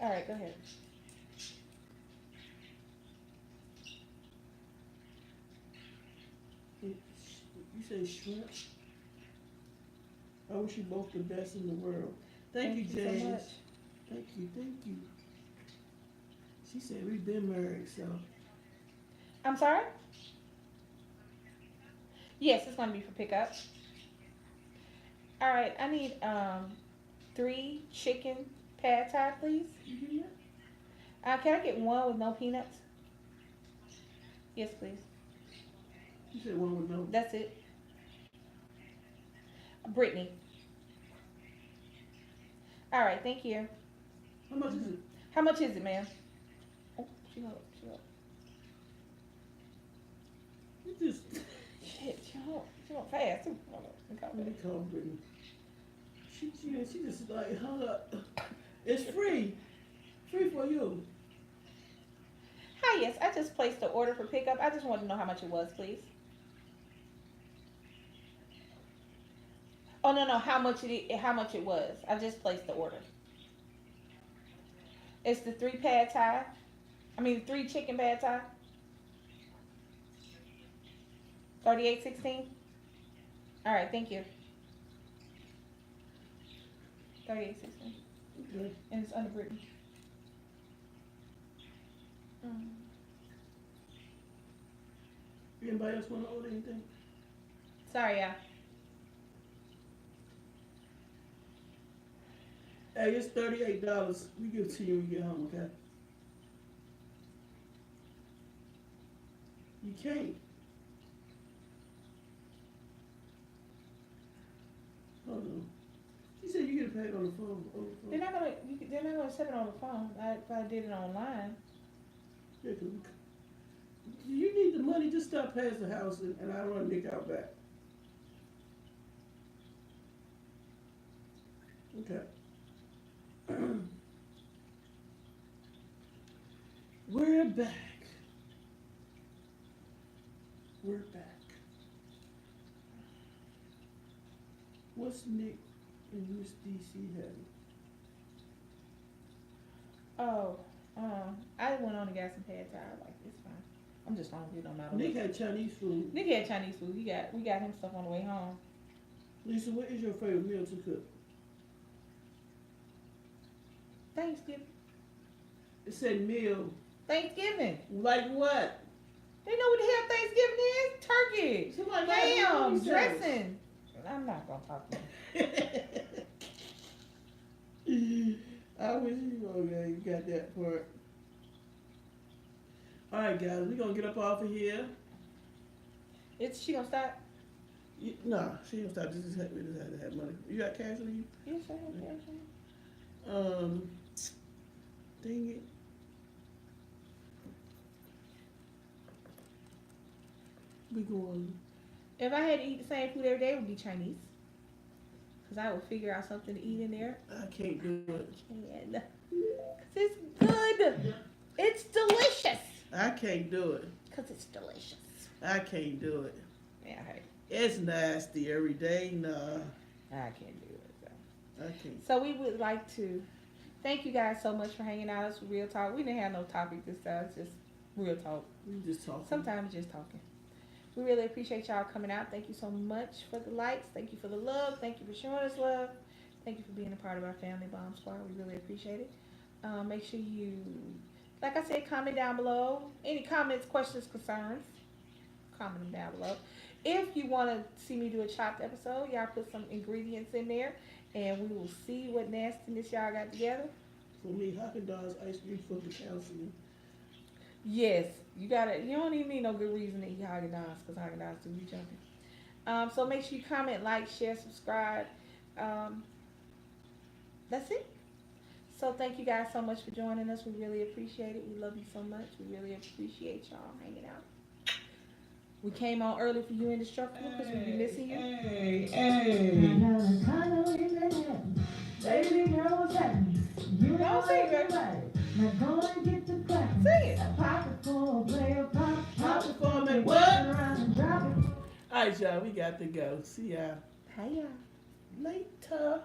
All right, go ahead. You say shrimp? I wish you both the best in the world. Thank you, James. so much. Thank you. She said we've been married, so I'm sorry? Yes, it's going to be for pickup. All right, I need 3 chicken pad thai, please. you hear that? Can I get one with no peanuts? Yes, please. You said one with no. That's it. Brittany. All right, thank you. How much is it? How much is it, ma'am? Oh, she up. You just Shit, she went fast too. Hold on, let me call let me her. call Brittany. She just like hung up. It's free. Free for you. Hi, yes, I just placed the order for pickup. I just want to know how much it was, please. Oh no, how much it was. I just placed the order. It's the 3 pad thai. 3 chicken pad thai. 38.16. All right, thank you. 38.16, Okay. and it's under Brittany. Anybody else want to order anything? Sorry, yeah. Hey, it's $38. We give it to you when you get home, okay? You can't. Hold on. She said you get paid on the phone. Over the phone. They're not gonna set it on the phone. If I did it online. Yeah, 'cause you need the money. Just stop past the house and I run Nick out back. Okay. We're back. We're back. What's Nick and Miss DC having? Oh, I went on and got some pad thai. Like, it's fine. I'm just hungry no matter Nick what. had Chinese food. Nick had Chinese food. We got him stuff on the way home. Lisa, what is your favorite meal to cook? Thanksgiving. It said meal. Thanksgiving. Like what? They know what the hell Thanksgiving is? Turkey, Somebody ham, got dressing. I'm not gonna talk to you. I wish you got that part. Alright guys, we're gonna get up off of here. She gonna stop? Nah, she don't stop. We just had to have money. You got cash on you? Yes, I have cash. Dang it. We going. If I had to eat the same food every day, it would be Chinese. Because I would figure out something to eat in there. I can't do it. And, 'cause it's good. It's delicious. I can't do it. Because it's delicious. I can't do it. Yeah, hey, It's nasty every day. Nah, I can't do it. So. I can't. So we would like to thank you guys so much for hanging out. It's Real Talk. We didn't have no topic this time. It's just real talk. We just talking. Sometimes just talking. We really appreciate y'all coming out. Thank you so much for the likes. Thank you for the love. Thank you for showing us love. Thank you for being a part of our Family Bomb Squad. We really appreciate it. Make sure you, like I said, comment down below. Any comments, questions, concerns, comment them down below. If you want to see me do a chopped episode, y'all put some ingredients in there, and we will see what nastiness y'all got together. For me, Haagen-Dazs ice cream for the calcium. Yes, you don't even need no good reason to eat Haagen-Dazs, because Haagen-Dazs do be jumping. So make sure you comment, like, share, subscribe. That's it. So thank you guys so much for joining us. We really appreciate it. We love you so much. We really appreciate y'all hanging out. We came on early for you indestructible because we be missing you. Hey, I hey. got a condo in Manhattan. Baby girl, what's happening? You know Don't sing, girl. everybody. Now go and get the crack. Sing it. Pop it for a player, pop it for me, turn what? around and drop it. All right, y'all, we got to go. See y'all Hey, y'all. later. Later.